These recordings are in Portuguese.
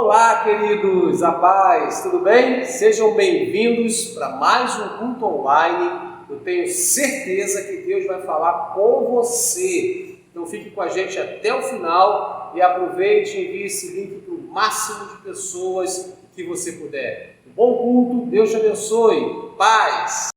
Olá, queridos, a paz, tudo bem? Sejam bem-vindos para mais um culto online. Eu tenho certeza que Deus vai falar com você. Então fique com a gente até o final e aproveite e envie esse link para o máximo de pessoas que você puder. Um bom culto, Deus te abençoe. Paz!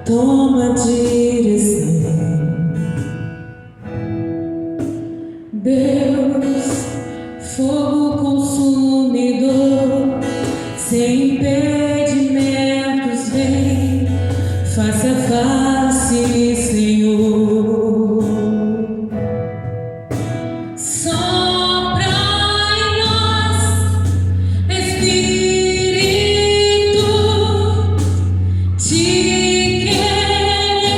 Toma a direção. Deus, fogo consumidor, sem impedimentos, vem face a face, Senhor. Sopra em nós, Espírito, te queremos,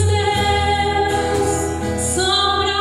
Deus. Sopra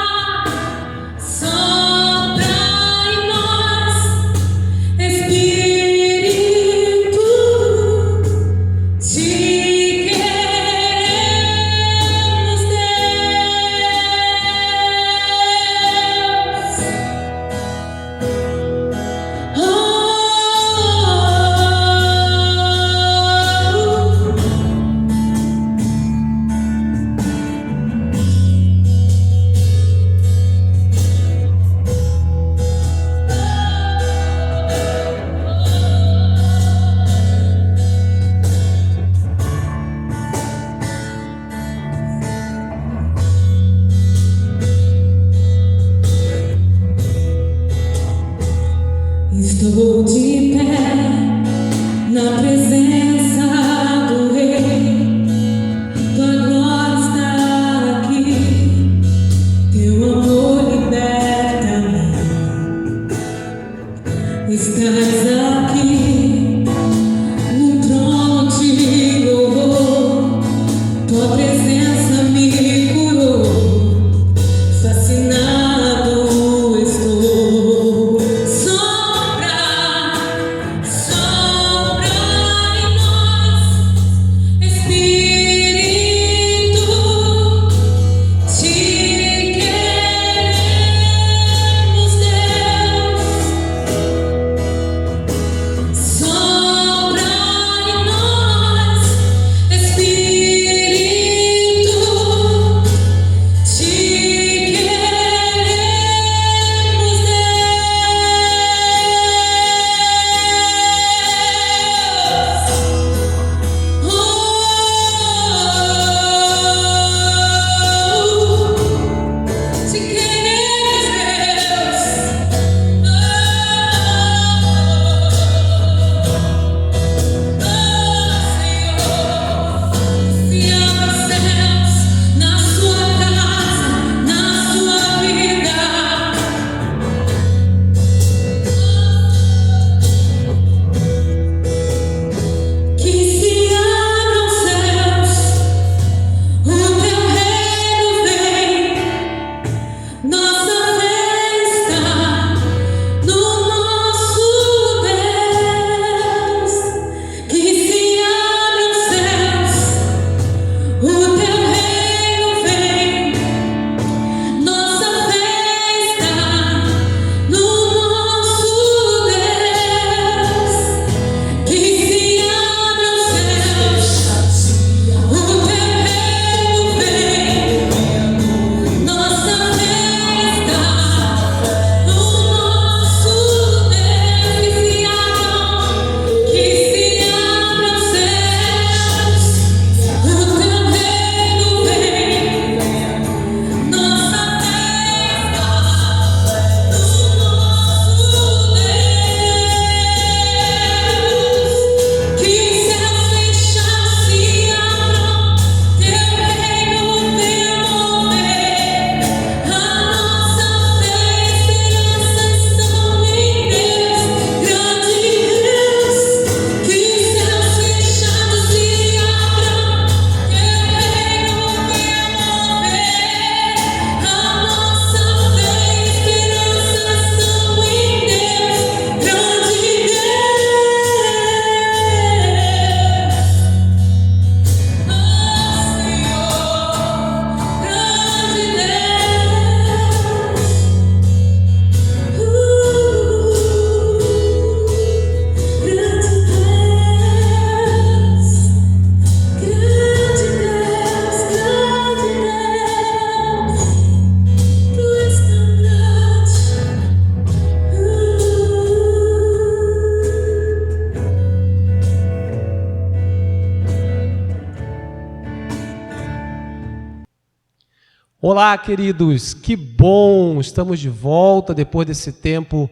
Olá, queridos, que bom! Estamos de volta depois desse tempo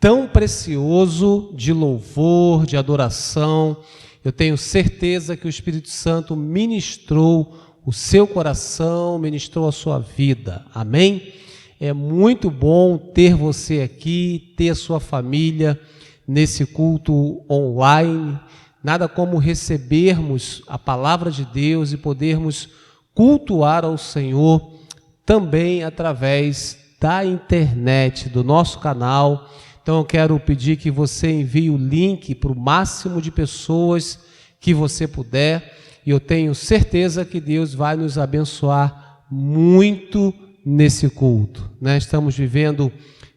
tão precioso de louvor, de adoração. Eu tenho certeza que o Espírito Santo ministrou o seu coração, ministrou a sua vida. Amém? É muito bom ter você aqui, ter a sua família nesse culto online. Nada como recebermos a palavra de Deus e podermos cultuar ao Senhor também através da internet, do nosso canal. Então eu quero pedir que você envie o link para o máximo de pessoas que você puder, e eu tenho certeza que Deus vai nos abençoar muito nesse culto, né? Estamos vivendo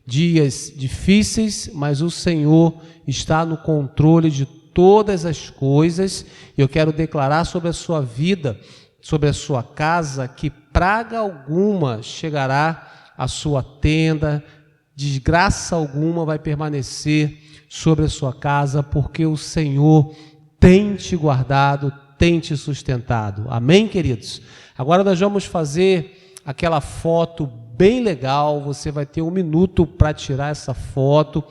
dias difíceis, mas o Senhor está no controle de todas as coisas, e eu quero declarar sobre a sua vida, sobre a sua casa, que praga alguma chegará à sua tenda, desgraça alguma vai permanecer sobre a sua casa, porque o Senhor tem te guardado, tem te sustentado. Amém, queridos? Agora nós vamos fazer aquela foto bem legal. Você vai ter 1 minuto para tirar essa foto.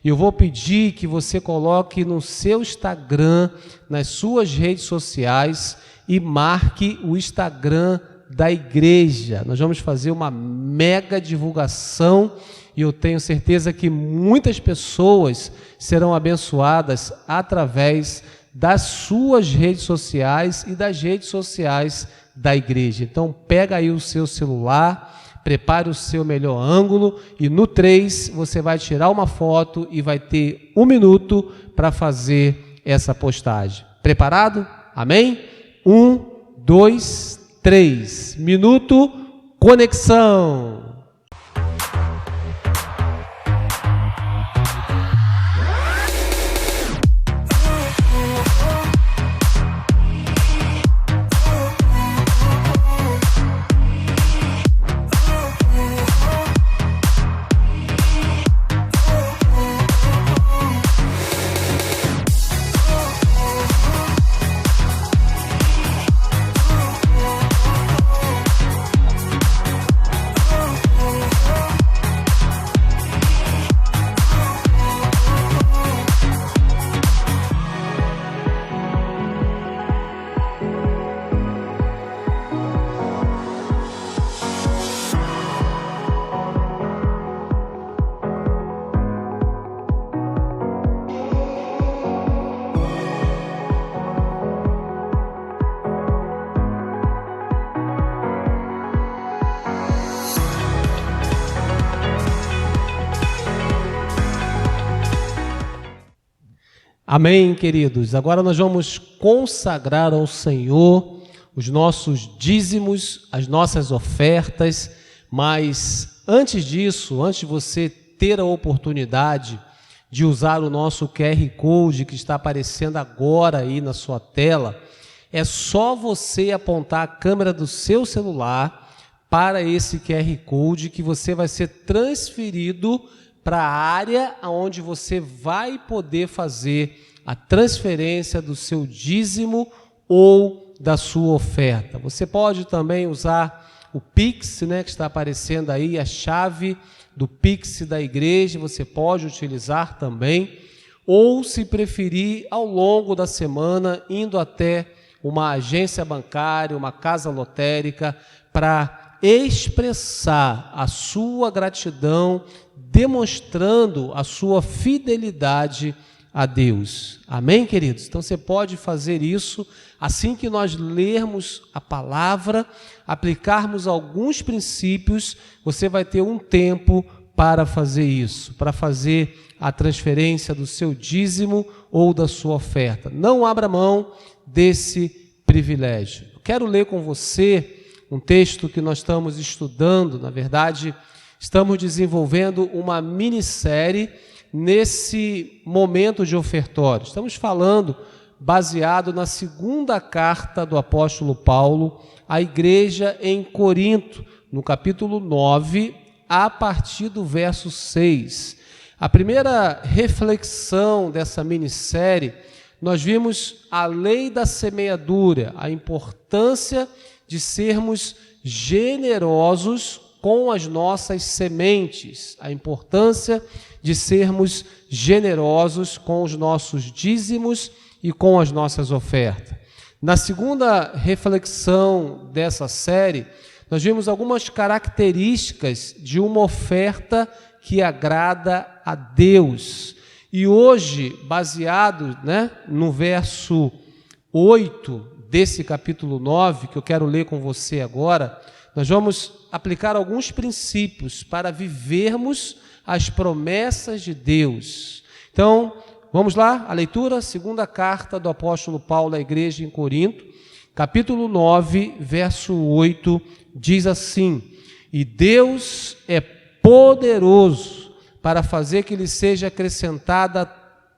Eu vou pedir que você coloque no seu Instagram, nas suas redes sociais, e marque o Instagram da igreja. Nós vamos fazer uma mega divulgação e eu tenho certeza que muitas pessoas serão abençoadas através das suas redes sociais e das redes sociais da igreja. Então pega aí o seu celular, prepare o seu melhor ângulo e no 3 você vai tirar uma foto e vai ter 1 minuto para fazer essa postagem. Preparado? Amém? 1, 2, 3. Minuto, conexão. Amém, queridos? Agora nós vamos consagrar ao Senhor os nossos dízimos, as nossas ofertas, mas antes disso, antes de você ter a oportunidade de usar o nosso QR Code que está aparecendo agora aí na sua tela, é só você apontar a câmera do seu celular para esse QR Code que você vai ser transferido para a área onde você vai poder fazer a transferência do seu dízimo ou da sua oferta. Você pode também usar o Pix, né, que está aparecendo aí, a chave do Pix da igreja, você pode utilizar também, ou se preferir, ao longo da semana, indo até uma agência bancária, uma casa lotérica, para expressar a sua gratidão, demonstrando a sua fidelidade a Deus. Amém, queridos? Então você pode fazer isso assim que nós lermos a palavra, aplicarmos alguns princípios, você vai ter um tempo para fazer isso, para fazer a transferência do seu dízimo ou da sua oferta. Não abra mão desse privilégio. Eu quero ler com você um texto que nós estamos estudando, na verdade, estamos desenvolvendo uma minissérie nesse momento de ofertório. Estamos falando baseado na segunda carta do apóstolo Paulo à igreja em Corinto, no capítulo 9, a partir do verso 6. A primeira reflexão dessa minissérie, nós vimos a lei da semeadura, a importância de sermos generosos com as nossas sementes. A importância de sermos generosos com os nossos dízimos e com as nossas ofertas. Na segunda reflexão dessa série, nós vimos algumas características de uma oferta que agrada a Deus. E hoje, baseado, no verso 8 desse capítulo 9, que eu quero ler com você agora, nós vamos aplicar alguns princípios para vivermos as promessas de Deus. Então, vamos lá, a leitura, segunda carta do apóstolo Paulo à igreja em Corinto, capítulo 9, verso 8, diz assim: e Deus é poderoso para fazer que lhe seja acrescentada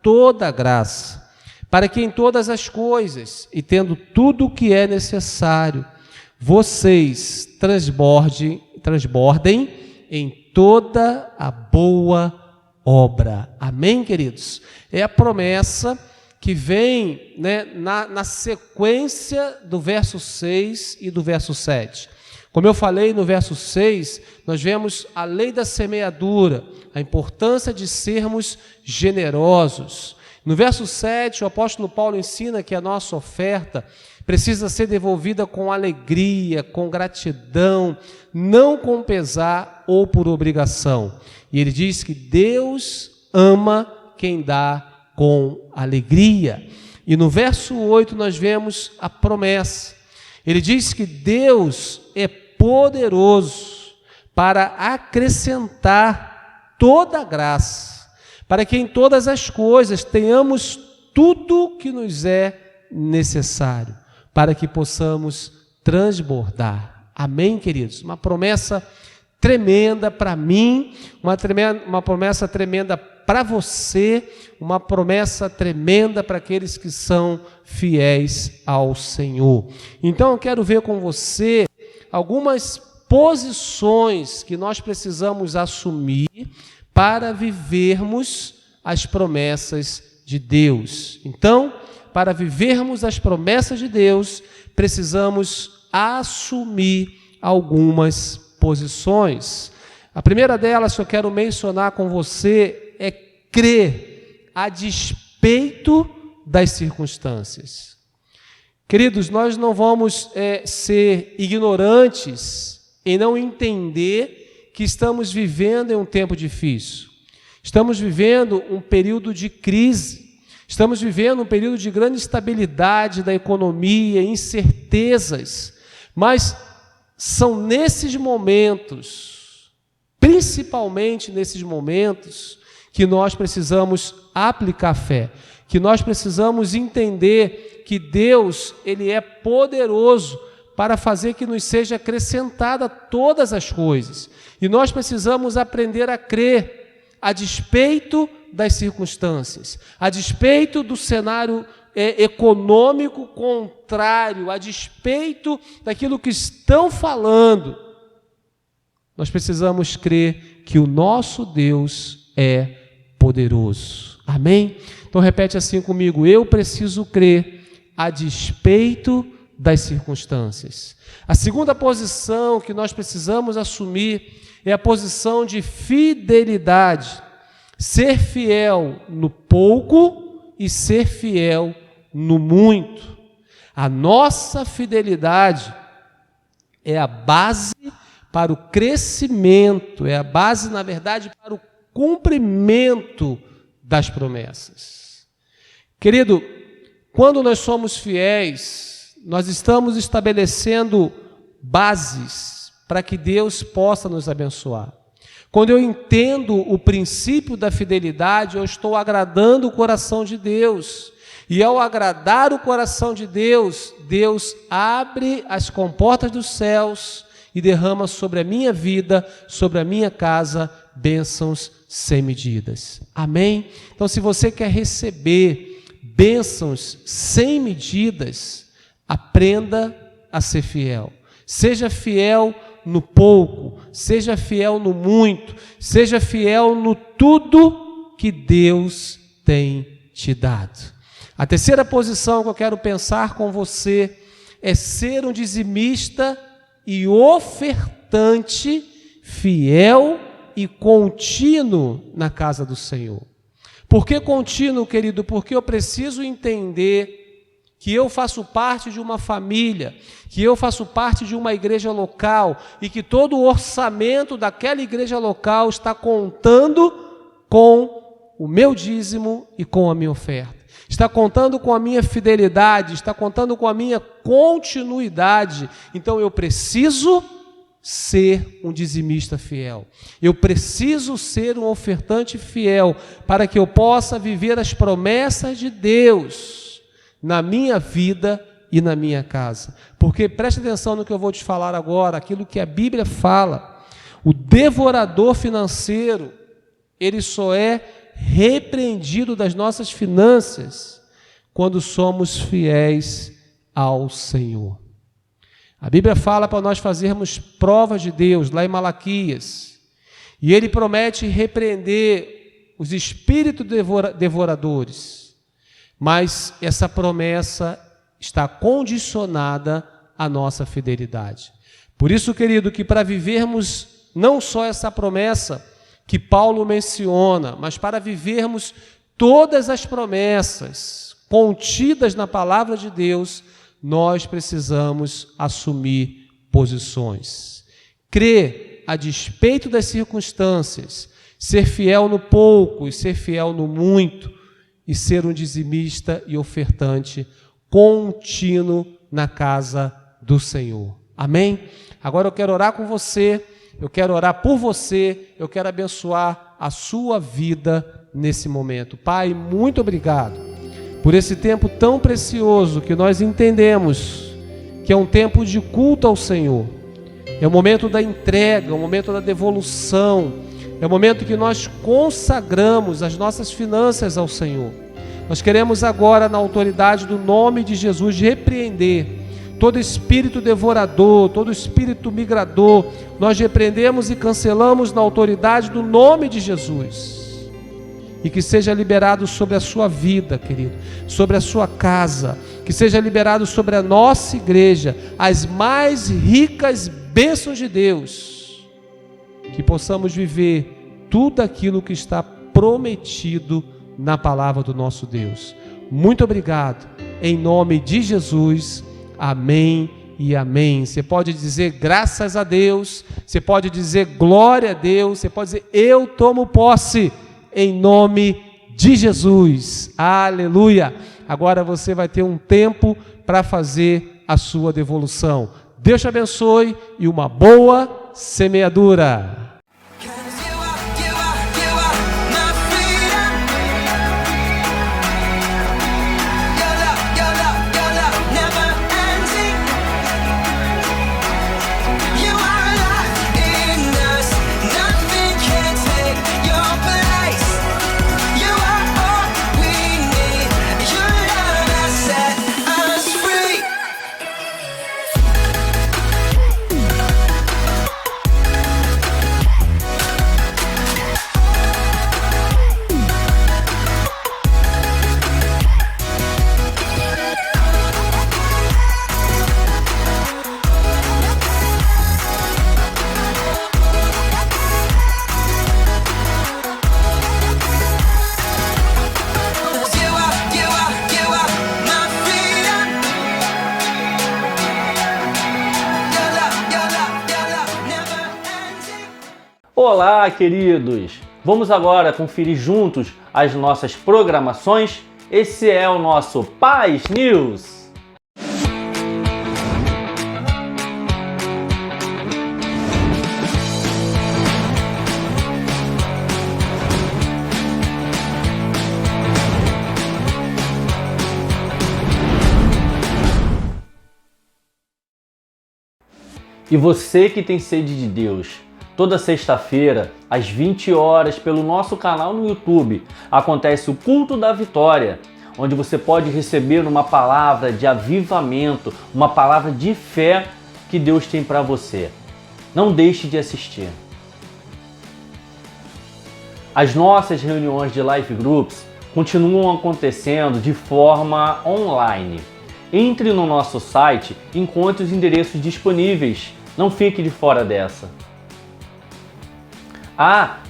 toda a graça, para que em todas as coisas, e tendo tudo o que é necessário, vocês transbordem em toda a boa obra. Amém, queridos? É a promessa que vem na sequência do verso 6 e do verso 7. Como eu falei no verso 6, nós vemos a lei da semeadura, a importância de sermos generosos. No verso 7, o apóstolo Paulo ensina que a nossa oferta precisa ser devolvida com alegria, com gratidão, não com pesar ou por obrigação. E ele diz que Deus ama quem dá com alegria. E no verso 8 nós vemos a promessa. Ele diz que Deus é poderoso para acrescentar toda a graça, para que em todas as coisas tenhamos tudo que nos é necessário, para que possamos transbordar. Amém, queridos? Uma promessa tremenda para mim, uma promessa tremenda para você, uma promessa tremenda para aqueles que são fiéis ao Senhor. Então eu quero ver com você algumas posições que nós precisamos assumir para vivermos as promessas de Deus. Então, para vivermos as promessas de Deus, precisamos assumir algumas posições. A primeira delas que eu quero mencionar com você é crer a despeito das circunstâncias. Queridos, nós não vamos ser ignorantes em não entender que estamos vivendo em um tempo difícil. Estamos vivendo um período de crise. Estamos vivendo um período de grande instabilidade da economia, incertezas. Mas são nesses momentos, principalmente nesses momentos, que nós precisamos aplicar fé, que nós precisamos entender que Deus, Ele é poderoso para fazer que nos seja acrescentada todas as coisas. E nós precisamos aprender a crer, a despeito das circunstâncias, a despeito do cenário econômico contrário, a despeito daquilo que estão falando. Nós precisamos crer que o nosso Deus é poderoso. Amém? Então repete assim comigo: eu preciso crer a despeito das circunstâncias. A segunda posição que nós precisamos assumir é a posição de fidelidade. Ser fiel no pouco e ser fiel no muito. A nossa fidelidade é a base para o crescimento, é a base, na verdade, para o cumprimento das promessas. Querido, quando nós somos fiéis, nós estamos estabelecendo bases para que Deus possa nos abençoar. Quando eu entendo o princípio da fidelidade, eu estou agradando o coração de Deus. E ao agradar o coração de Deus, Deus abre as comportas dos céus e derrama sobre a minha vida, sobre a minha casa, bênçãos sem medidas. Amém? Então, se você quer receber bênçãos sem medidas, aprenda a ser fiel. Seja fiel no pouco, seja fiel no muito, seja fiel no tudo que Deus tem te dado. A terceira posição que eu quero pensar com você é ser um dizimista e ofertante, fiel e contínuo na casa do Senhor. Por que contínuo, querido? Porque eu preciso entender que eu faço parte de uma família, que eu faço parte de uma igreja local e que todo o orçamento daquela igreja local está contando com o meu dízimo e com a minha oferta. Está contando com a minha fidelidade, está contando com a minha continuidade. Então eu preciso ser um dizimista fiel. Eu preciso ser um ofertante fiel para que eu possa viver as promessas de Deus na minha vida e na minha casa. Porque preste atenção no que eu vou te falar agora, aquilo que a Bíblia fala. O devorador financeiro, ele só é repreendido das nossas finanças quando somos fiéis ao Senhor. A Bíblia fala para nós fazermos provas de Deus, lá em Malaquias, e ele promete repreender os espíritos devoradores, mas essa promessa está condicionada à nossa fidelidade. Por isso, querido, que para vivermos não só essa promessa que Paulo menciona, mas para vivermos todas as promessas contidas na palavra de Deus, nós precisamos assumir posições. Crer a despeito das circunstâncias, ser fiel no pouco e ser fiel no muito, e ser um dizimista e ofertante contínuo na casa do Senhor. Amém? Agora eu quero orar com você, eu quero orar por você, eu quero abençoar a sua vida nesse momento. Pai, muito obrigado por esse tempo tão precioso que nós entendemos que é um tempo de culto ao Senhor. É o momento da entrega, é o momento da devolução, é o momento que nós consagramos as nossas finanças ao Senhor. Nós queremos agora, na autoridade do nome de Jesus, repreender todo espírito devorador, todo espírito migrador. Nós repreendemos e cancelamos na autoridade do nome de Jesus. E que seja liberado sobre a sua vida, querido, sobre a sua casa, que seja liberado sobre a nossa igreja, as mais ricas bênçãos de Deus, que possamos viver tudo aquilo que está prometido na palavra do nosso Deus. Muito obrigado, em nome de Jesus, amém e amém. Você pode dizer graças a Deus, você pode dizer glória a Deus, você pode dizer eu tomo posse, em nome de Jesus, aleluia. Agora você vai ter um tempo para fazer a sua devolução. Deus te abençoe e uma boa semeadura. Olá, queridos! Vamos agora conferir juntos as nossas programações. Esse é o nosso Paz News. E você que tem sede de Deus, toda sexta-feira, às 20 horas, pelo nosso canal no YouTube, acontece o Culto da Vitória, onde você pode receber uma palavra de avivamento, uma palavra de fé que Deus tem para você. Não deixe de assistir. As nossas reuniões de Life Groups continuam acontecendo de forma online. Entre no nosso site e encontre os endereços disponíveis Não fique de fora dessa.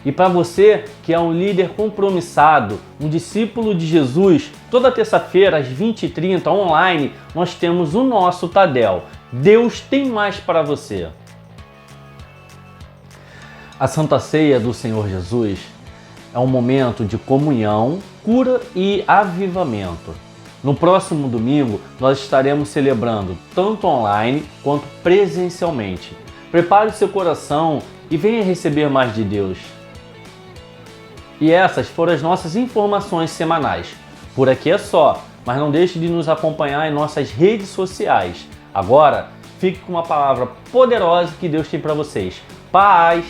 E para você que é um líder compromissado, um discípulo de Jesus, toda terça-feira às 20h30 online, nós temos o nosso Tadel. Deus tem mais para você. A Santa Ceia do Senhor Jesus é um momento de comunhão, cura e avivamento. No próximo domingo, nós estaremos celebrando tanto online quanto presencialmente. Prepare o seu coração e venha receber mais de Deus. E essas foram as nossas informações semanais. Por aqui é só, mas não deixe de nos acompanhar em nossas redes sociais. Agora, fique com uma palavra poderosa que Deus tem para vocês. Paz!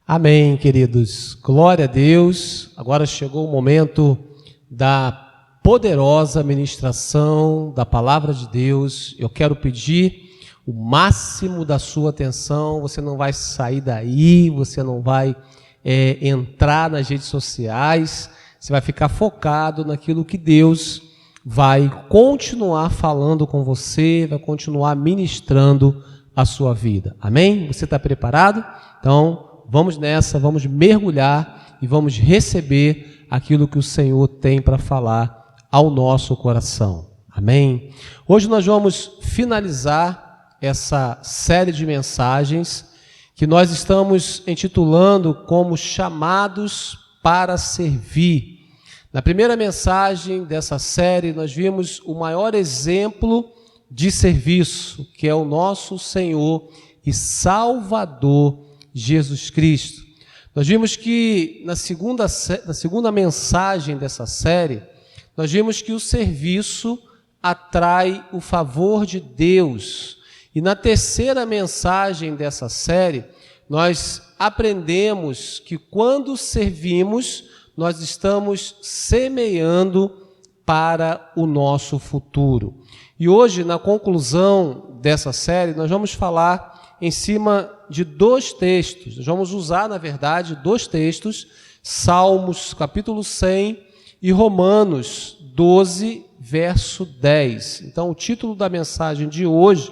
Amém, queridos. Glória a Deus. Agora chegou o momento da poderosa ministração da Palavra de Deus. Eu quero pedir o máximo da sua atenção. Você não vai sair daí, você não vai entrar nas redes sociais. Você vai ficar focado naquilo que Deus vai continuar falando com você, vai continuar ministrando a sua vida. Amém? Você está preparado? Então, vamos nessa, vamos mergulhar e vamos receber aquilo que o Senhor tem para falar ao nosso coração. Amém? Hoje nós vamos finalizar essa série de mensagens que nós estamos intitulando como Chamados para Servir. Na primeira mensagem dessa série nós vimos o maior exemplo de serviço, que é o nosso Senhor e Salvador Jesus Cristo. Nós vimos que na segunda mensagem dessa série, nós vimos que o serviço atrai o favor de Deus. E na terceira mensagem dessa série, nós aprendemos que quando servimos, nós estamos semeando para o nosso futuro. E hoje, na conclusão dessa série, nós vamos falar em cima de dois textos. Nós vamos usar, na verdade, dois textos, Salmos, capítulo 100 e Romanos 12, verso 10. Então, o título da mensagem de hoje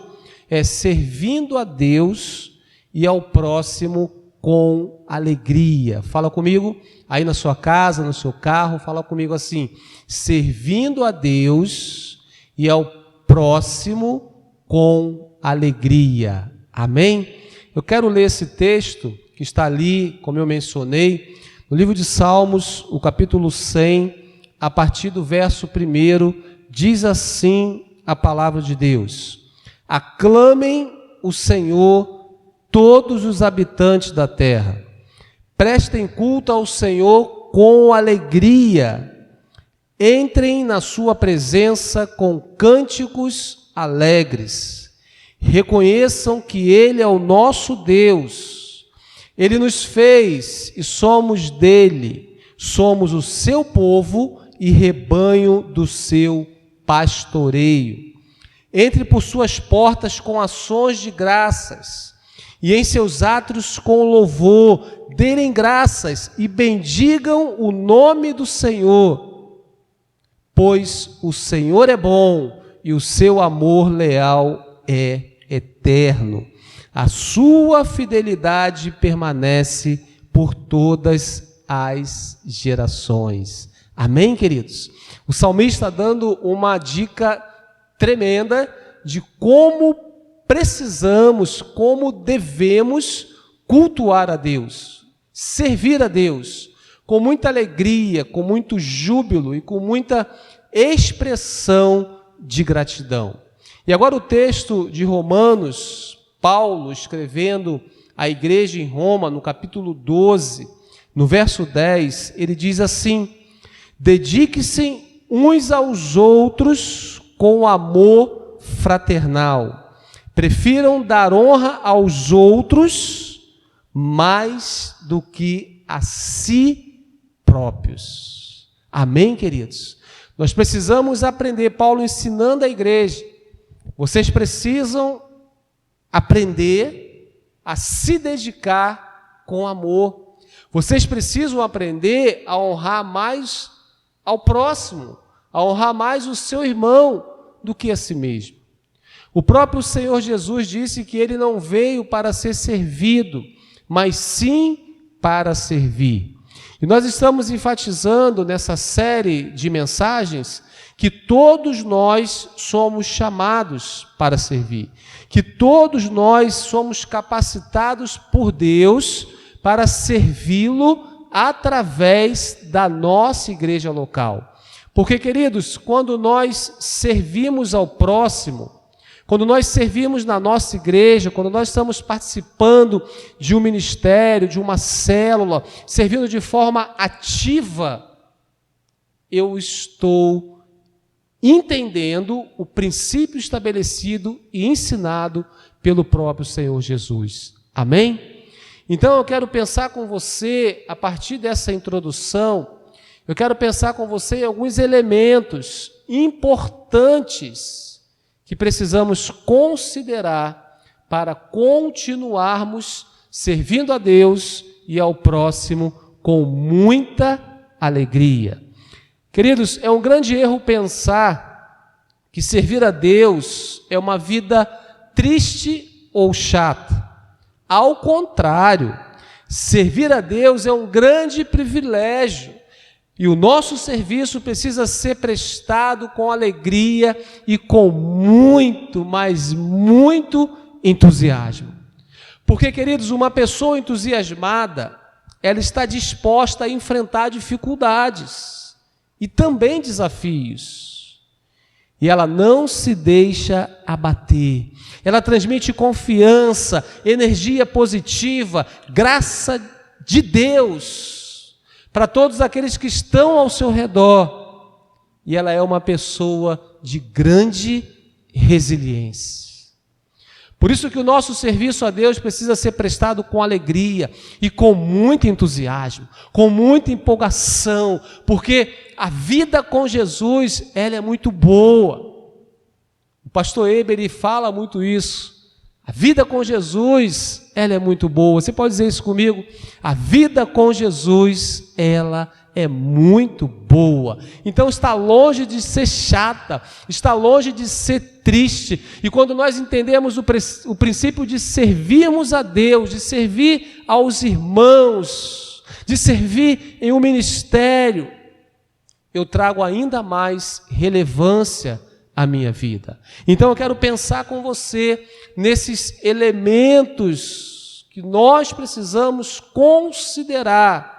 é Servindo a Deus e ao próximo com alegria. Fala comigo aí na sua casa, no seu carro, fala comigo assim: servindo a Deus e ao próximo com alegria. Amém? Eu quero ler esse texto que está ali, como eu mencionei, no livro de Salmos, o capítulo 100, a partir do verso 1, diz assim a palavra de Deus: aclamem o Senhor todos os habitantes da terra, prestem culto ao Senhor com alegria, entrem na sua presença com cânticos alegres. Reconheçam que Ele é o nosso Deus, Ele nos fez e somos dele, somos o seu povo e rebanho do seu pastoreio. Entre por suas portas com ações de graças, e em seus átrios com louvor, dêem graças e bendigam o nome do Senhor, pois o Senhor é bom e o seu amor leal é eterno. A sua fidelidade permanece por todas as gerações. Amém, queridos? O salmista está dando uma dica tremenda de como precisamos, como devemos cultuar a Deus, servir a Deus, com muita alegria, com muito júbilo e com muita expressão de gratidão. E agora o texto de Romanos, Paulo escrevendo à igreja em Roma, no capítulo 12, no verso 10, ele diz assim: dedique-se uns aos outros com amor fraternal. Prefiram dar honra aos outros mais do que a si próprios. Amém, queridos? Nós precisamos aprender, Paulo ensinando a igreja, vocês precisam aprender a se dedicar com amor. Vocês precisam aprender a honrar mais ao próximo, a honrar mais o seu irmão do que a si mesmo. O próprio Senhor Jesus disse que ele não veio para ser servido, mas sim para servir. E nós estamos enfatizando nessa série de mensagens que todos nós somos chamados para servir, que todos nós somos capacitados por Deus para servi-lo através da nossa igreja local. Porque, queridos, quando nós servimos ao próximo, quando nós servimos na nossa igreja, quando nós estamos participando de um ministério, de uma célula, servindo de forma ativa, eu estou entendendo o princípio estabelecido e ensinado pelo próprio Senhor Jesus. Amém? Então eu quero pensar com você, a partir dessa introdução, eu quero pensar com você em alguns elementos importantes que precisamos considerar para continuarmos servindo a Deus e ao próximo com muita alegria. Queridos, é um grande erro pensar que servir a Deus é uma vida triste ou chata. Ao contrário, servir a Deus é um grande privilégio. E o nosso serviço precisa ser prestado com alegria e com muito, mas muito entusiasmo. Porque, queridos, uma pessoa entusiasmada, ela está disposta a enfrentar dificuldades e também desafios. E ela não se deixa abater. Ela transmite confiança, energia positiva, graça de Deus para todos aqueles que estão ao seu redor. E ela é uma pessoa de grande resiliência. Por isso que o nosso serviço a Deus precisa ser prestado com alegria e com muito entusiasmo, com muita empolgação, porque a vida com Jesus, ela é muito boa. O pastor Eber, ele fala muito isso. A vida com Jesus, ela é muito boa. Você pode dizer isso comigo? A vida com Jesus, ela é muito boa. Então está longe de ser chata, está longe de ser triste. E quando nós entendemos o princípio de servirmos a Deus, de servir aos irmãos, de servir em um ministério, eu trago ainda mais relevância à minha vida. Então eu quero pensar com você nesses elementos que nós precisamos considerar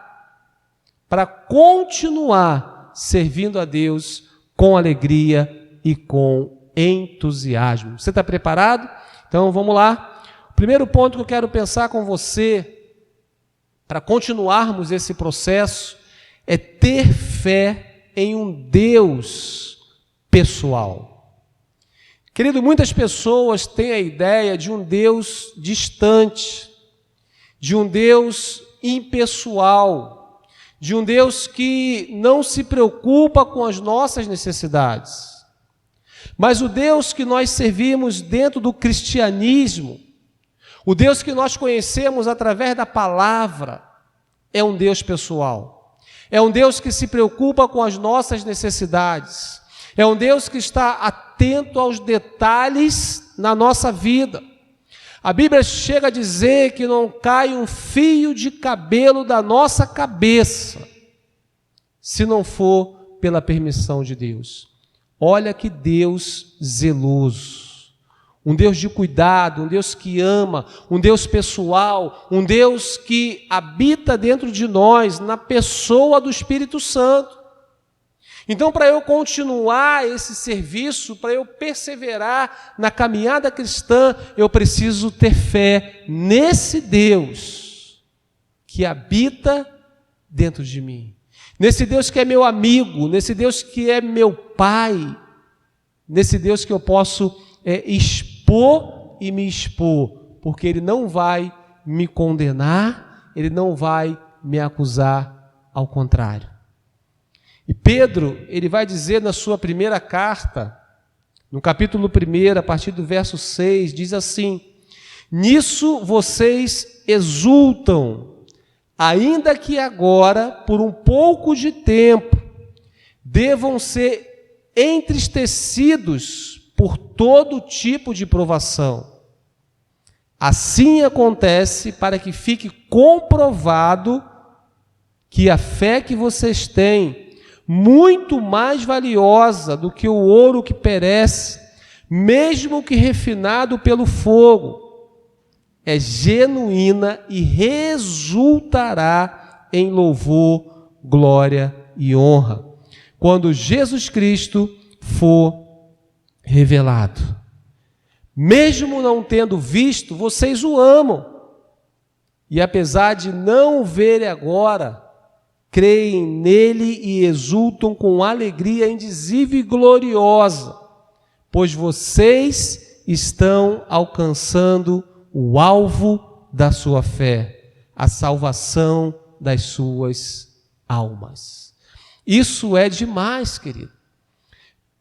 para continuar servindo a Deus com alegria e com entusiasmo. Você está preparado? Então vamos lá. O primeiro ponto que eu quero pensar com você, para continuarmos esse processo, é ter fé em um Deus pessoal. Querido, muitas pessoas têm a ideia de um Deus distante, de um Deus impessoal, de um Deus que não se preocupa com as nossas necessidades. Mas o Deus que nós servimos dentro do cristianismo, O Deus que nós conhecemos através da palavra é um Deus pessoal. É um Deus que se preocupa com as nossas necessidades. É um Deus que está atento aos detalhes na nossa vida. A Bíblia chega a dizer que não cai um fio de cabelo da nossa cabeça se não for pela permissão de Deus. Olha que Deus zeloso. Um Deus de cuidado, um Deus que ama, um Deus pessoal, um Deus que habita dentro de nós, na pessoa do Espírito Santo. Então, para eu continuar esse serviço, para eu perseverar na caminhada cristã, eu preciso ter fé nesse Deus que habita dentro de mim. Nesse Deus que é meu amigo, nesse Deus que é meu Pai, nesse Deus que eu posso expor e me expor, porque Ele não vai me condenar, Ele não vai me acusar, ao contrário. E Pedro, ele vai dizer na sua primeira carta, no capítulo 1, a partir do verso 6, diz assim: nisso vocês exultam, ainda que agora, por um pouco de tempo, devam ser entristecidos por todo tipo de provação. Assim acontece para que fique comprovado que a fé que vocês têm, muito mais valiosa do que o ouro que perece, mesmo que refinado pelo fogo, é genuína e resultará em louvor, glória e honra, quando Jesus Cristo for revelado. Mesmo não tendo visto, vocês o amam, e apesar de não o verem agora, creem nele e exultam com alegria indizível e gloriosa, pois vocês estão alcançando o alvo da sua fé, a salvação das suas almas. Isso é demais, querido.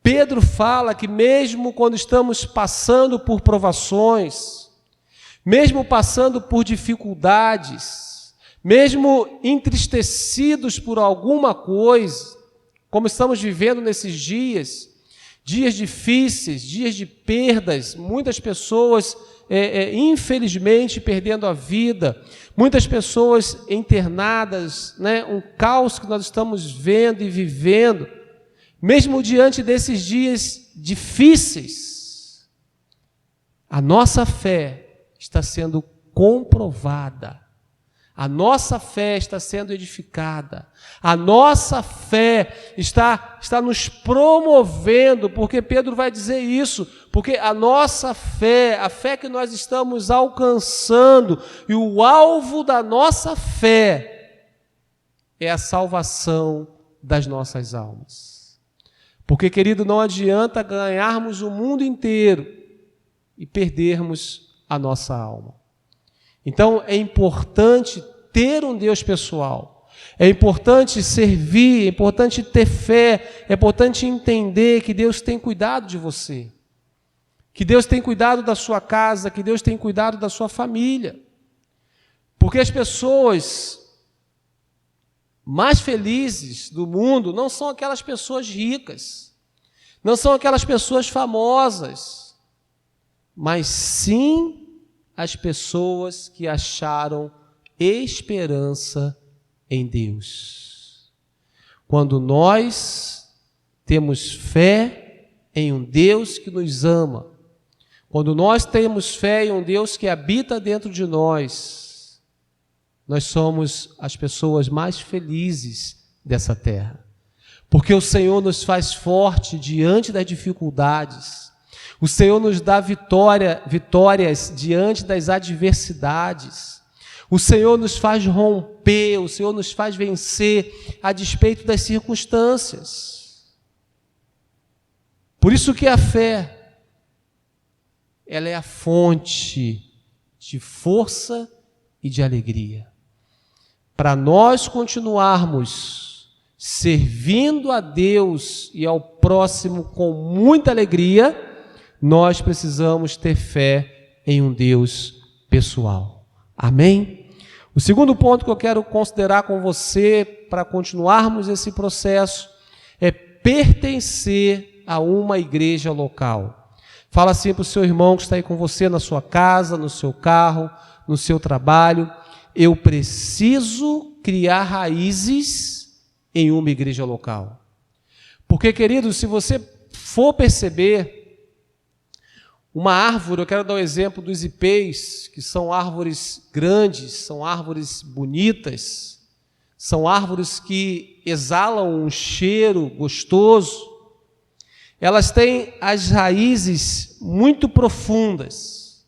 Pedro fala que mesmo quando estamos passando por provações, mesmo passando por dificuldades, mesmo entristecidos por alguma coisa, como estamos vivendo nesses dias, dias difíceis, dias de perdas, muitas pessoas, infelizmente, perdendo a vida, muitas pessoas internadas, um caos que nós estamos vendo e vivendo, mesmo diante desses dias difíceis, a nossa fé está sendo comprovada. A nossa fé está sendo edificada, a nossa fé está nos promovendo, porque Pedro vai dizer isso, porque a nossa fé, a fé que nós estamos alcançando, e o alvo da nossa fé é a salvação das nossas almas. Porque, querido, não adianta ganharmos o mundo inteiro e perdermos a nossa alma. Então, é importante ter um Deus pessoal, é importante servir, é importante ter fé, é importante entender que Deus tem cuidado de você, que Deus tem cuidado da sua casa, que Deus tem cuidado da sua família. Porque as pessoas mais felizes do mundo não são aquelas pessoas ricas, não são aquelas pessoas famosas, mas sim as pessoas que acharam esperança em Deus. Quando nós temos fé em um Deus que nos ama, quando nós temos fé em um Deus que habita dentro de nós, nós somos as pessoas mais felizes dessa terra. Porque o Senhor nos faz forte diante das dificuldades. O Senhor nos dá vitórias diante das adversidades. O Senhor nos faz romper, o Senhor nos faz vencer a despeito das circunstâncias. Por isso que a fé, ela é a fonte de força e de alegria. Para nós continuarmos servindo a Deus e ao próximo com muita alegria, nós precisamos ter fé em um Deus pessoal. Amém? O segundo ponto que eu quero considerar com você, para continuarmos esse processo, é pertencer a uma igreja local. Fala assim para o seu irmão que está aí com você na sua casa, no seu carro, no seu trabalho: eu preciso criar raízes em uma igreja local. Porque, querido, se você for perceber, uma árvore, eu quero dar o exemplo dos ipês, que são árvores grandes, são árvores bonitas, são árvores que exalam um cheiro gostoso. Elas têm as raízes muito profundas,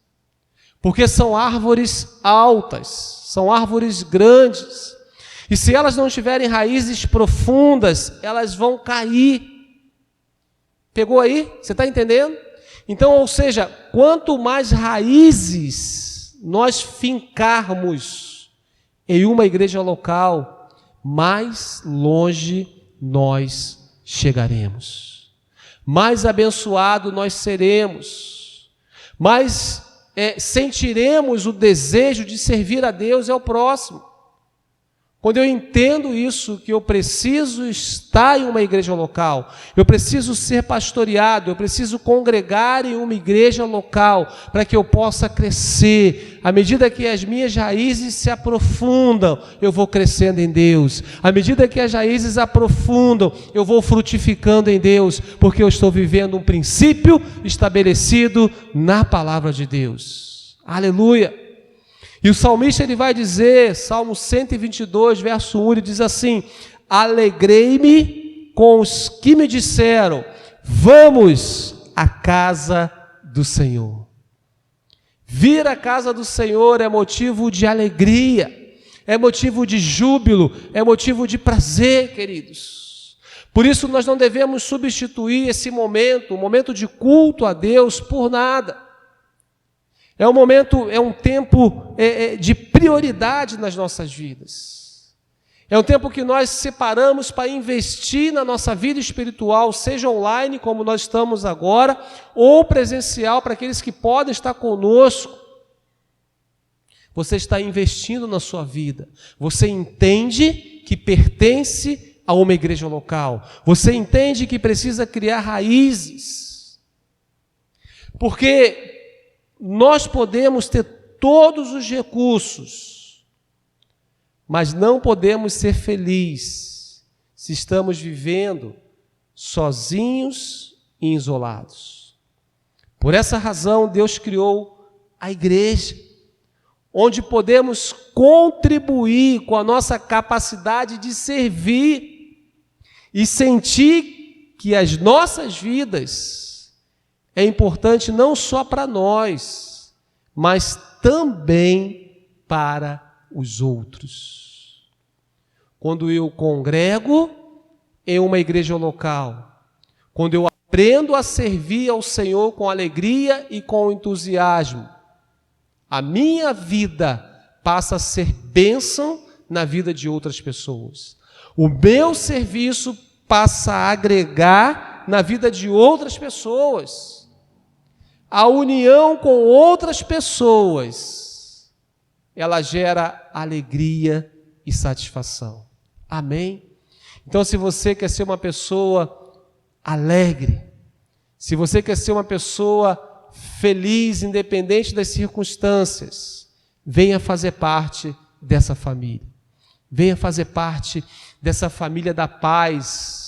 porque são árvores altas, são árvores grandes. E se elas não tiverem raízes profundas, elas vão cair. Pegou aí? Você está entendendo? Então, ou seja, quanto mais raízes nós fincarmos em uma igreja local, mais longe nós chegaremos. Mais abençoado nós seremos. Mais sentiremos o desejo de servir a Deus e ao próximo. Quando eu entendo isso, que eu preciso estar em uma igreja local, eu preciso ser pastoreado, eu preciso congregar em uma igreja local, para que eu possa crescer. À medida que as minhas raízes se aprofundam, eu vou crescendo em Deus. À medida que as raízes aprofundam, eu vou frutificando em Deus, porque eu estou vivendo um princípio estabelecido na palavra de Deus. Aleluia! E o salmista ele vai dizer, Salmo 122, verso 1, ele diz assim: alegrei-me com os que me disseram, vamos à casa do Senhor. Vir à casa do Senhor é motivo de alegria, é motivo de júbilo, é motivo de prazer, queridos. Por isso nós não devemos substituir esse momento, o momento de culto a Deus, por nada. É um momento, é um tempo de prioridade nas nossas vidas. É um tempo que nós separamos para investir na nossa vida espiritual, seja online, como nós estamos agora, ou presencial, para aqueles que podem estar conosco. Você está investindo na sua vida. Você entende que pertence a uma igreja local. Você entende que precisa criar raízes. Porque nós podemos ter todos os recursos, mas não podemos ser felizes se estamos vivendo sozinhos e isolados. Por essa razão, Deus criou a igreja, onde podemos contribuir com a nossa capacidade de servir e sentir que as nossas vidas é importante não só para nós, mas também para os outros. Quando eu congrego em uma igreja local, quando eu aprendo a servir ao Senhor com alegria e com entusiasmo, a minha vida passa a ser bênção na vida de outras pessoas. O meu serviço passa a agregar na vida de outras pessoas. A união com outras pessoas, ela gera alegria e satisfação. Amém? Então, se você quer ser uma pessoa alegre, se você quer ser uma pessoa feliz, independente das circunstâncias, venha fazer parte dessa família. Venha fazer parte dessa família da paz.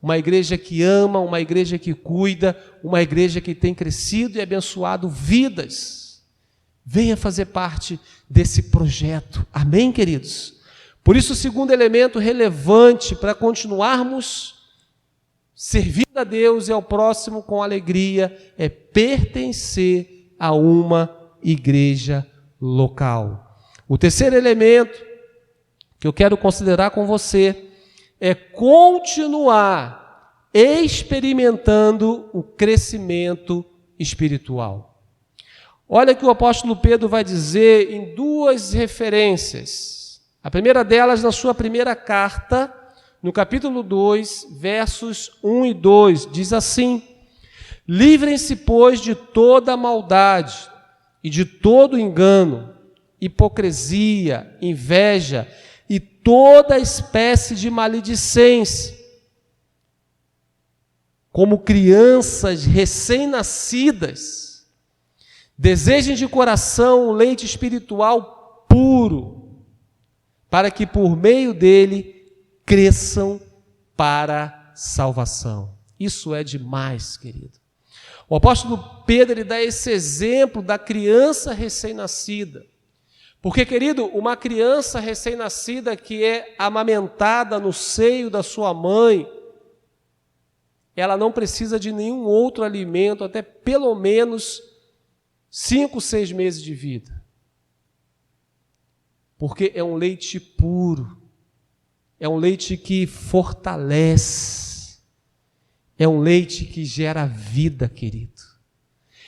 Uma igreja que ama, uma igreja que cuida, uma igreja que tem crescido e abençoado vidas. Venha fazer parte desse projeto. Amém, queridos? Por isso, o segundo elemento relevante para continuarmos servindo a Deus e ao próximo com alegria é pertencer a uma igreja local. O terceiro elemento que eu quero considerar com você é continuar experimentando o crescimento espiritual. Olha que o apóstolo Pedro vai dizer em duas referências. A primeira delas na sua primeira carta, no capítulo 2, versos 1 e 2, diz assim: livrem-se, pois, de toda maldade e de todo engano, hipocrisia, inveja e toda espécie de maledicência. Como crianças recém-nascidas, desejem de coração o leite espiritual puro, para que por meio dele cresçam para salvação. Isso é demais, querido. O apóstolo Pedro, ele dá esse exemplo da criança recém-nascida. Porque, querido, uma criança recém-nascida que é amamentada no seio da sua mãe, ela não precisa de nenhum outro alimento, até pelo menos 5, 6 meses de vida. Porque é um leite puro, é um leite que fortalece, é um leite que gera vida, querido.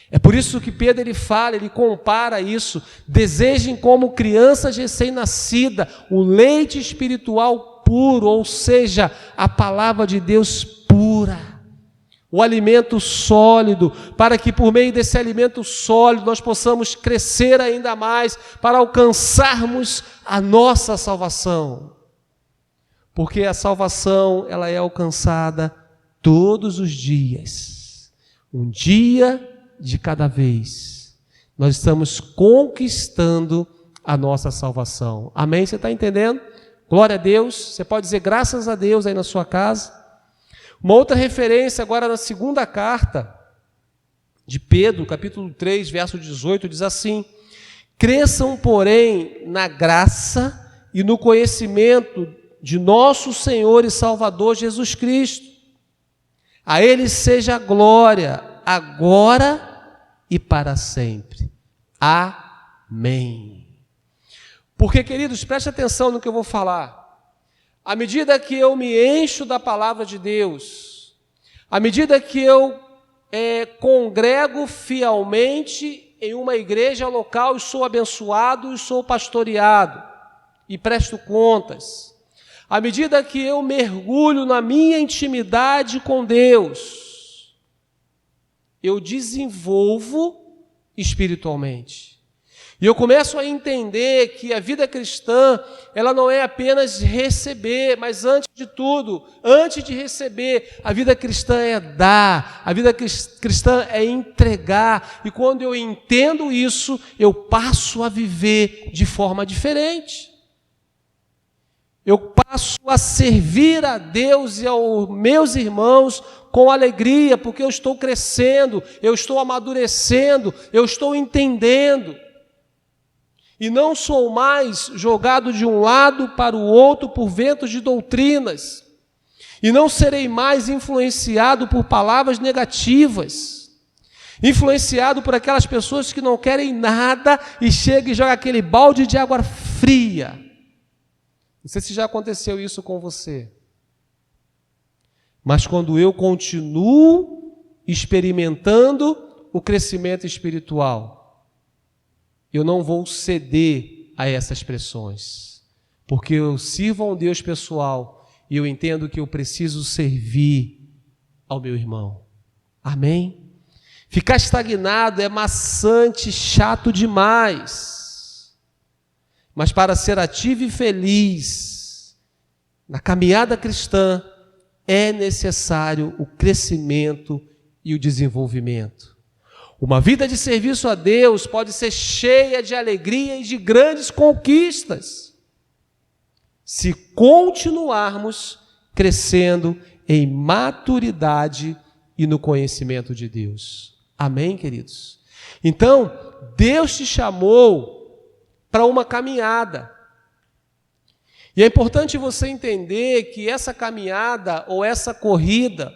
É por isso que Pedro ele fala, ele compara isso. Desejem como crianças recém-nascidas o leite espiritual puro, ou seja, a palavra de Deus pura. O alimento sólido, para que por meio desse alimento sólido nós possamos crescer ainda mais, para alcançarmos a nossa salvação. Porque a salvação, ela é alcançada todos os dias, um dia de cada vez. Nós estamos conquistando a nossa salvação. Amém? Você está entendendo? Glória a Deus. Você pode dizer graças a Deus aí na sua casa. Uma outra referência agora na segunda carta de Pedro, capítulo 3, verso 18, diz assim: cresçam, porém, na graça e no conhecimento de nosso Senhor e Salvador Jesus Cristo. A Ele seja a glória, agora e para sempre. Amém. Porque, queridos, preste atenção no que eu vou falar. À medida que eu me encho da palavra de Deus, à medida que eu congrego fielmente em uma igreja local e sou abençoado e sou pastoreado e presto contas, à medida que eu mergulho na minha intimidade com Deus, eu desenvolvo espiritualmente. E eu começo a entender que a vida cristã, ela não é apenas receber, mas antes de tudo, antes de receber, a vida cristã é dar, a vida cristã é entregar. E quando eu entendo isso, eu passo a viver de forma diferente. Eu passo a servir a Deus e aos meus irmãos com alegria, porque eu estou crescendo, eu estou amadurecendo, eu estou entendendo. E não sou mais jogado de um lado para o outro por ventos de doutrinas. E não serei mais influenciado por palavras negativas. Influenciado por aquelas pessoas que não querem nada e chegam e jogam aquele balde de água fria. Não sei se já aconteceu isso com você. Mas quando eu continuo experimentando o crescimento espiritual, eu não vou ceder a essas pressões, porque eu sirvo a um Deus pessoal e eu entendo que eu preciso servir ao meu irmão. Amém? Ficar estagnado é maçante, chato demais. Mas para ser ativo e feliz na caminhada cristã, é necessário o crescimento e o desenvolvimento. Uma vida de serviço a Deus pode ser cheia de alegria e de grandes conquistas, se continuarmos crescendo em maturidade e no conhecimento de Deus. Amém, queridos? Então, Deus te chamou para uma caminhada. E é importante você entender que essa caminhada ou essa corrida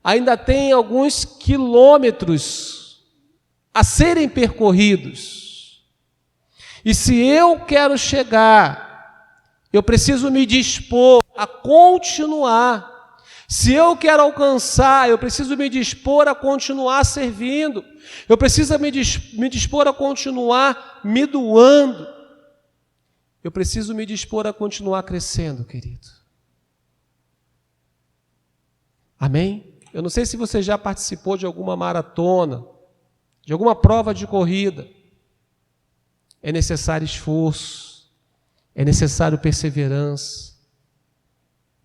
ainda tem alguns quilômetros a serem percorridos. E se eu quero chegar, eu preciso me dispor a continuar. Se eu quero alcançar, eu preciso me dispor a continuar servindo. Eu preciso me dispor a continuar me doando. Eu preciso me dispor a continuar crescendo, querido. Amém? Eu não sei se você já participou de alguma maratona, de alguma prova de corrida. é necessário esforço, é necessário perseverança,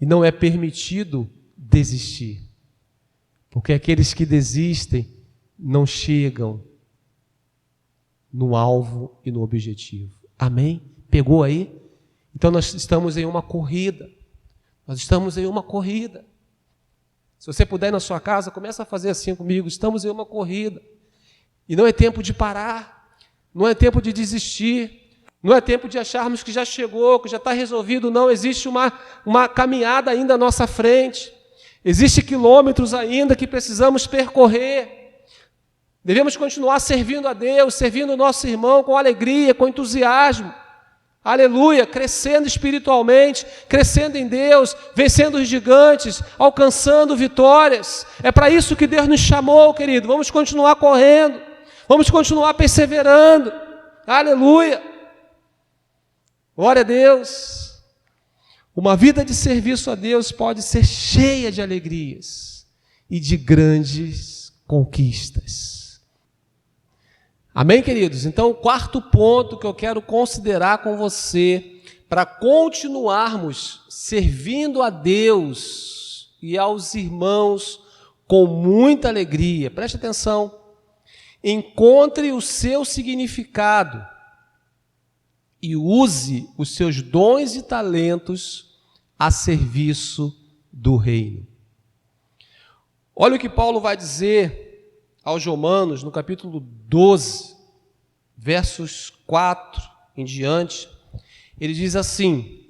e não é permitido desistir, porque aqueles que desistem não chegam no alvo e no objetivo. Amém? Pegou aí? Então nós estamos em uma corrida. Nós estamos em uma corrida. Se você puder ir na sua casa, começa a fazer assim comigo. Estamos em uma corrida. E não é tempo de parar. Não é tempo de desistir. Não é tempo de acharmos que já chegou, que já está resolvido. Não, existe uma caminhada ainda à nossa frente. Existem quilômetros ainda que precisamos percorrer. Devemos continuar servindo a Deus, servindo o nosso irmão com alegria, com entusiasmo. Aleluia, crescendo espiritualmente, crescendo em Deus, vencendo os gigantes, alcançando vitórias. É para isso que Deus nos chamou, querido. Vamos continuar correndo, vamos continuar perseverando. Aleluia. Glória a Deus. Uma vida de serviço a Deus pode ser cheia de alegrias e de grandes conquistas. Amém, queridos? Então, o quarto ponto que eu quero considerar com você, para continuarmos servindo a Deus e aos irmãos com muita alegria. Preste atenção. Encontre o seu significado e use os seus dons e talentos a serviço do reino. Olha o que Paulo vai dizer aos Romanos, no capítulo 12, versos 4 em diante. Ele diz assim: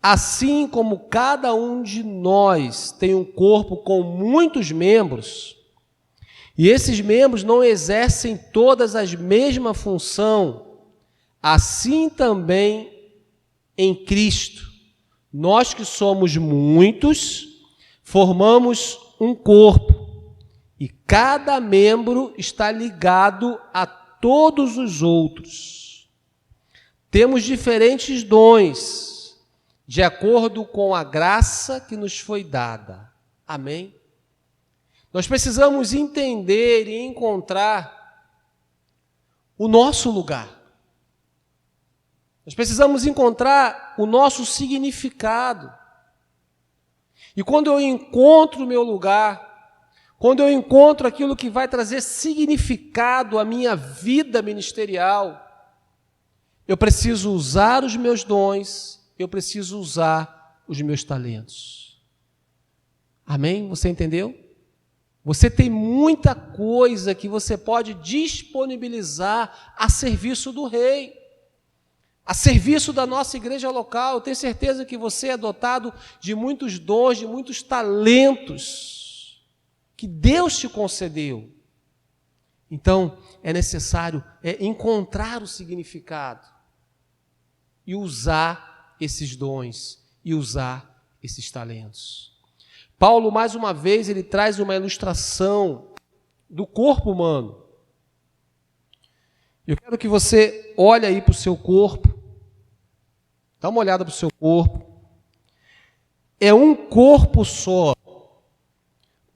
assim como cada um de nós tem um corpo com muitos membros, e esses membros não exercem todas a mesma função, assim também em Cristo, nós que somos muitos, formamos um corpo, e cada membro está ligado a todos os outros. Temos diferentes dons, de acordo com a graça que nos foi dada. Amém? Nós precisamos entender e encontrar o nosso lugar. Nós precisamos encontrar o nosso significado. E quando eu encontro o meu lugar, quando eu encontro aquilo que vai trazer significado à minha vida ministerial, eu preciso usar os meus dons, eu preciso usar os meus talentos. Amém? Você entendeu? Você tem muita coisa que você pode disponibilizar a serviço do Rei, a serviço da nossa igreja local. Eu tenho certeza que você é dotado de muitos dons, de muitos talentos que Deus te concedeu. Então, é necessário encontrar o significado e usar esses dons e usar esses talentos. Paulo, mais uma vez, ele traz uma ilustração do corpo humano. Eu quero que você olhe aí para o seu corpo, dá uma olhada para o seu corpo. É um corpo só,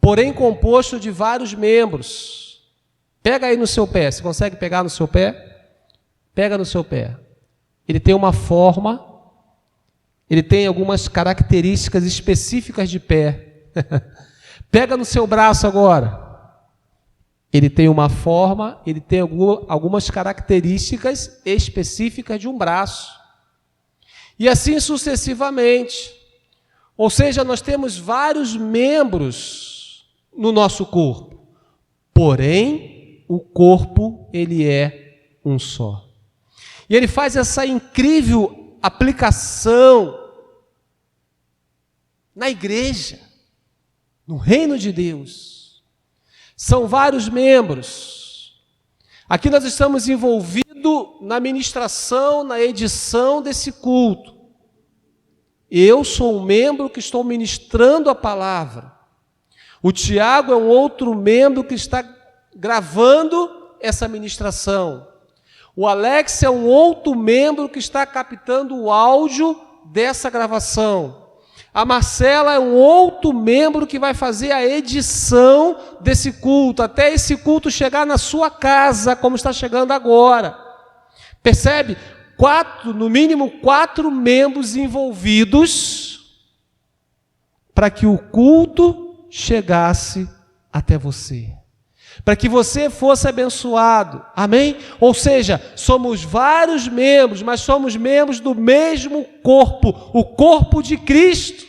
porém composto de vários membros. Pega aí no seu pé, você consegue pegar no seu pé? Pega no seu pé. Ele tem uma forma, ele tem algumas características específicas de pé. Pega no seu braço agora. Ele tem uma forma, ele tem algumas características específicas de um braço. E assim sucessivamente. Ou seja, nós temos vários membros no nosso corpo, porém o corpo ele é um só. E ele faz essa incrível aplicação na igreja, no reino de Deus. São vários membros. Aqui nós estamos envolvidos na ministração, na edição desse culto. Eu sou um membro que estou ministrando a palavra. O Tiago é um outro membro que está gravando essa ministração. O Alex é um outro membro que está captando o áudio dessa gravação. A Marcela é um outro membro que vai fazer a edição desse culto, até esse culto chegar na sua casa, como está chegando agora. Percebe? No mínimo 4 membros envolvidos para que o culto chegasse até você, para que você fosse abençoado, amém? Ou seja, somos vários membros, mas somos membros do mesmo corpo, o corpo de Cristo.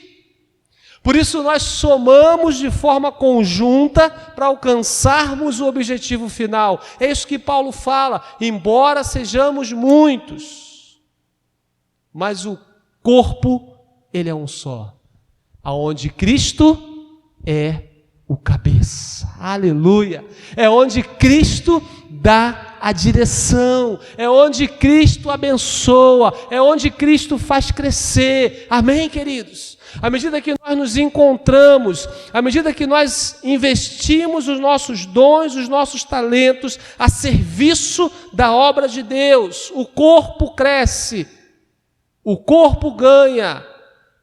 Por isso nós somamos de forma conjunta para alcançarmos o objetivo final. É isso que Paulo fala, embora sejamos muitos, mas o corpo, ele é um só, aonde Cristo é o cabeça, aleluia, é onde Cristo dá a direção, é onde Cristo abençoa, é onde Cristo faz crescer, amém, queridos? À medida que nós nos encontramos, à medida que nós investimos os nossos dons, os nossos talentos a serviço da obra de Deus, o corpo cresce, o corpo ganha,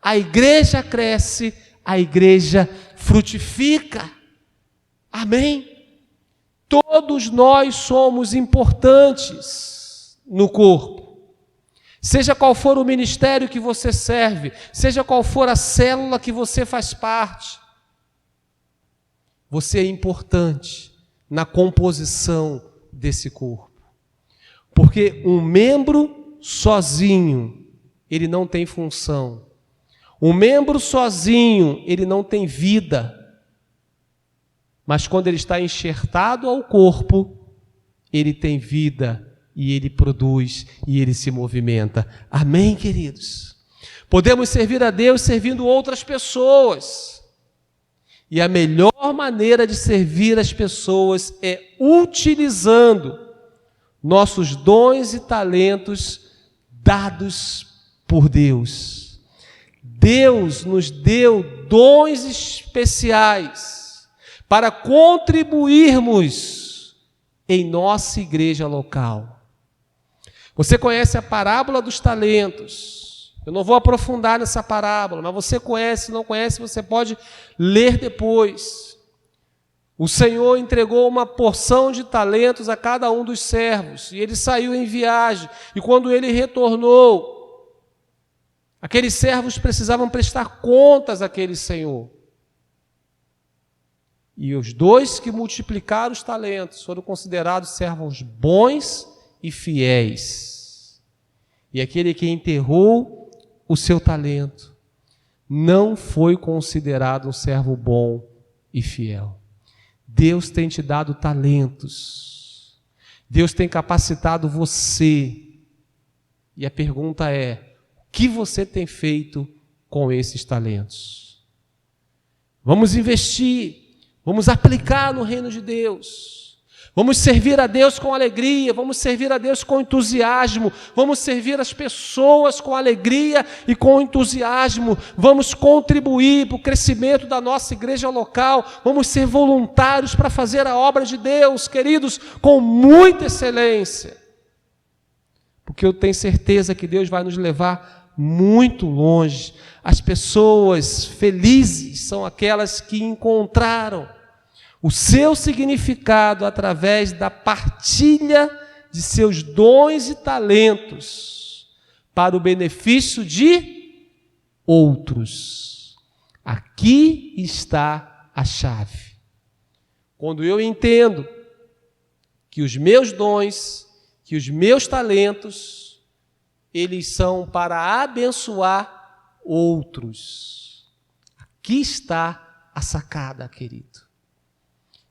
a igreja cresce, a igreja frutifica, amém? Todos nós somos importantes no corpo. Seja qual for o ministério que você serve, seja qual for a célula que você faz parte, você é importante na composição desse corpo. Porque um membro sozinho, ele não tem função. Um membro sozinho, ele não tem vida. Mas quando ele está enxertado ao corpo, ele tem vida. E ele produz, e ele se movimenta. Amém, queridos? Podemos servir a Deus servindo outras pessoas. E a melhor maneira de servir as pessoas é utilizando nossos dons e talentos dados por Deus. Deus nos deu dons especiais para contribuirmos em nossa igreja local. Você conhece a parábola dos talentos. Eu não vou aprofundar nessa parábola, mas você conhece, se não conhece, você pode ler depois. O Senhor entregou uma porção de talentos a cada um dos servos, e ele saiu em viagem, e quando ele retornou, aqueles servos precisavam prestar contas àquele Senhor. E os 2 que multiplicaram os talentos foram considerados servos bons e fiéis. E aquele que enterrou o seu talento não foi considerado um servo bom e fiel. Deus tem te dado talentos. Deus tem capacitado você. E a pergunta é: o que você tem feito com esses talentos? Vamos investir, vamos aplicar no reino de Deus. Vamos servir a Deus com alegria, vamos servir a Deus com entusiasmo, vamos servir as pessoas com alegria e com entusiasmo, vamos contribuir para o crescimento da nossa igreja local, vamos ser voluntários para fazer a obra de Deus, queridos, com muita excelência, porque eu tenho certeza que Deus vai nos levar muito longe. As pessoas felizes são aquelas que encontraram o seu significado através da partilha de seus dons e talentos para o benefício de outros. Aqui está a chave. Quando eu entendo que os meus dons, que os meus talentos, eles são para abençoar outros. Aqui está a sacada, querido.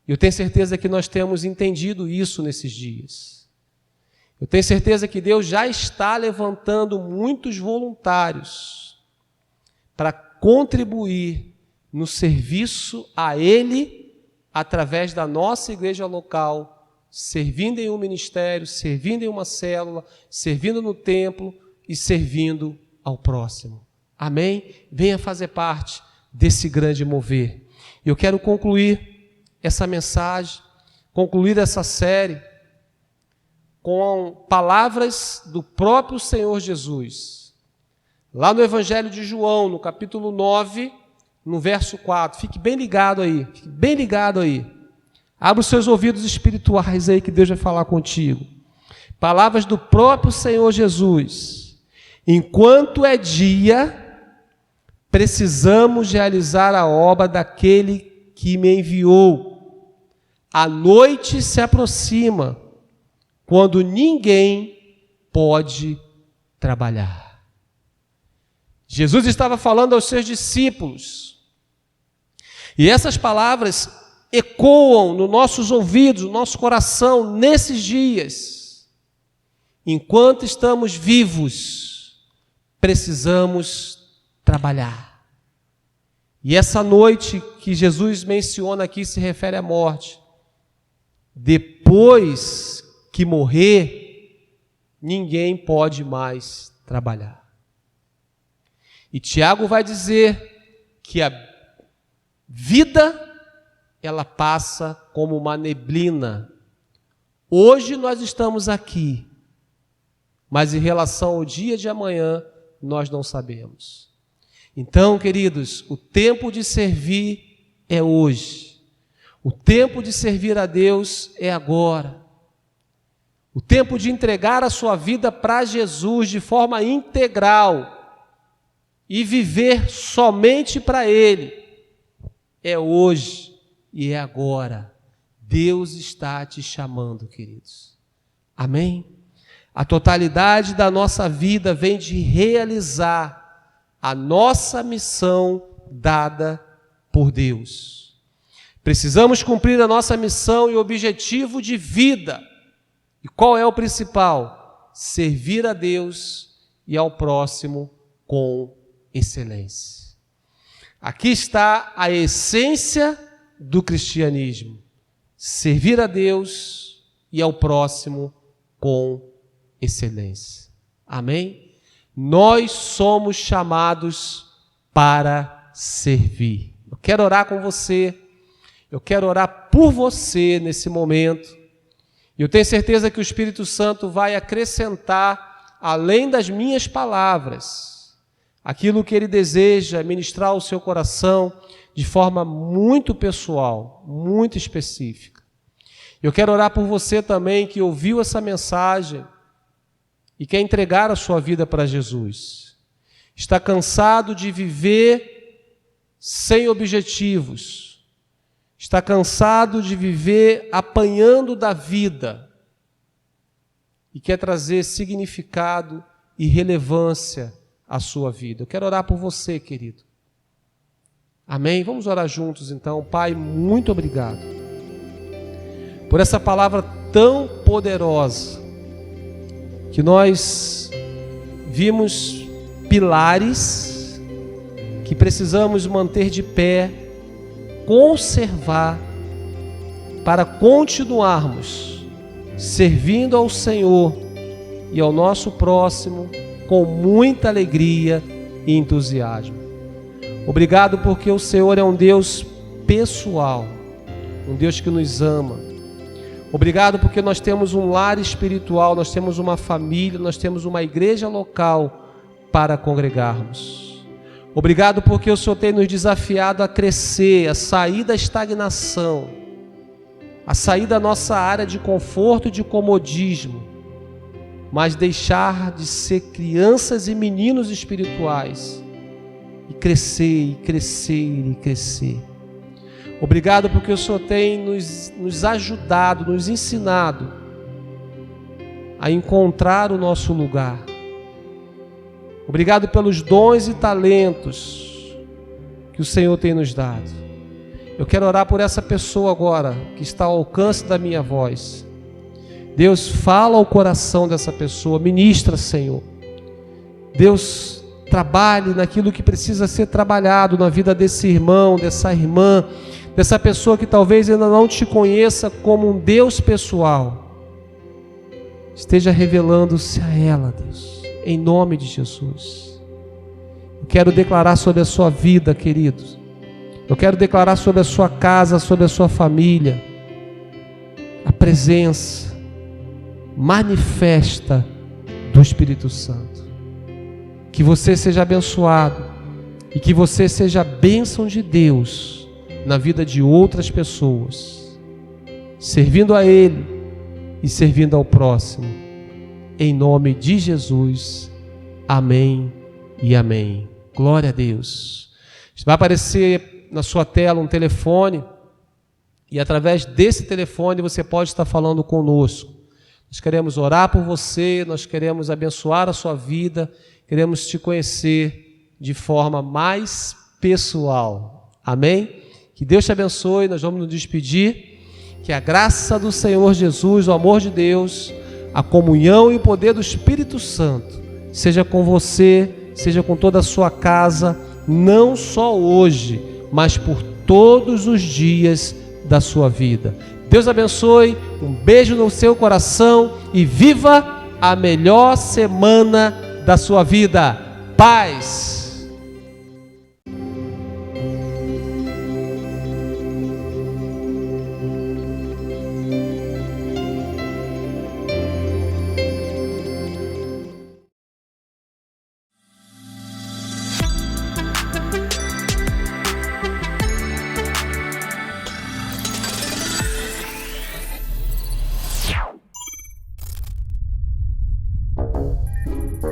Eu tenho certeza que nós temos entendido isso nesses dias. Eu tenho certeza que Deus já está levantando muitos voluntários para contribuir no serviço a Ele, através da nossa igreja local, servindo em um ministério, servindo em uma célula, servindo no templo e servindo ao próximo. Amém? Venha fazer parte desse grande mover. Eu quero concluir essa mensagem, concluir essa série com palavras do próprio Senhor Jesus. Lá no Evangelho de João, no capítulo 9, no verso 4. Fique bem ligado aí, fique bem ligado aí. Abra os seus ouvidos espirituais aí que Deus vai falar contigo. Palavras do próprio Senhor Jesus. Enquanto é dia, precisamos realizar a obra daquele que me enviou. A noite se aproxima, quando ninguém pode trabalhar. Jesus estava falando aos seus discípulos. E essas palavras ecoam nos nossos ouvidos, no nosso coração, nesses dias. Enquanto estamos vivos, precisamos trabalhar. E essa noite que Jesus menciona aqui se refere à morte. Depois que morrer, ninguém pode mais trabalhar. E Tiago vai dizer que a vida, ela passa como uma neblina. Hoje nós estamos aqui, mas em relação ao dia de amanhã, nós não sabemos. Então, queridos, o tempo de servir é hoje. O tempo de servir a Deus é agora. O tempo de entregar a sua vida para Jesus de forma integral e viver somente para Ele é hoje e é agora. Deus está te chamando, queridos. Amém? A totalidade da nossa vida vem de realizar a nossa missão dada por Deus. Precisamos cumprir a nossa missão e objetivo de vida. E qual é o principal? Servir a Deus e ao próximo com excelência. Aqui está a essência do cristianismo. Servir a Deus e ao próximo com excelência. Amém? Nós somos chamados para servir. Eu quero orar com você. Eu quero orar por você nesse momento. Eu tenho certeza que o Espírito Santo vai acrescentar, além das minhas palavras, aquilo que Ele deseja ministrar ao seu coração de forma muito pessoal, muito específica. Eu quero orar por você também que ouviu essa mensagem e quer entregar a sua vida para Jesus. Está cansado de viver sem objetivos. Está cansado de viver apanhando da vida e quer trazer significado e relevância à sua vida. Eu quero orar por você, querido. Amém? Vamos orar juntos então. Pai, muito obrigado por essa palavra tão poderosa que nós vimos pilares que precisamos manter de pé, conservar, para continuarmos servindo ao Senhor e ao nosso próximo com muita alegria e entusiasmo. Obrigado porque o Senhor é um Deus pessoal, um Deus que nos ama. Obrigado porque nós temos um lar espiritual, nós temos uma família, nós temos uma igreja local para congregarmos. Obrigado porque o Senhor tem nos desafiado a crescer, a sair da estagnação, a sair da nossa área de conforto e de comodismo, mas deixar de ser crianças e meninos espirituais e crescer, e crescer, e crescer. Obrigado porque o Senhor tem nos ajudado, nos ensinado a encontrar o nosso lugar. Obrigado pelos dons e talentos que o Senhor tem nos dado. Eu quero orar por essa pessoa agora, que está ao alcance da minha voz. Deus, fala ao coração dessa pessoa, ministra, Senhor. Deus, trabalhe naquilo que precisa ser trabalhado na vida desse irmão, dessa irmã, dessa pessoa que talvez ainda não te conheça como um Deus pessoal. Esteja revelando-se a ela, Deus. Em nome de Jesus. Eu quero declarar sobre a sua vida, queridos. Eu quero declarar sobre a sua casa, sobre a sua família, a presença manifesta do Espírito Santo. Que você seja abençoado e que você seja a bênção de Deus na vida de outras pessoas, servindo a Ele e servindo ao próximo. em nome de Jesus. Amém e amém. Glória a Deus. Vai aparecer na sua tela um telefone e através desse telefone você pode estar falando conosco. Nós queremos orar por você, nós queremos abençoar a sua vida, queremos te conhecer de forma mais pessoal. Amém? Que Deus te abençoe, nós vamos nos despedir. Que a graça do Senhor Jesus, o amor de Deus, a comunhão e o poder do Espírito Santo seja com você, seja com toda a sua casa, não só hoje, mas por todos os dias da sua vida. Deus abençoe, um beijo no seu coração e viva a melhor semana da sua vida. Paz!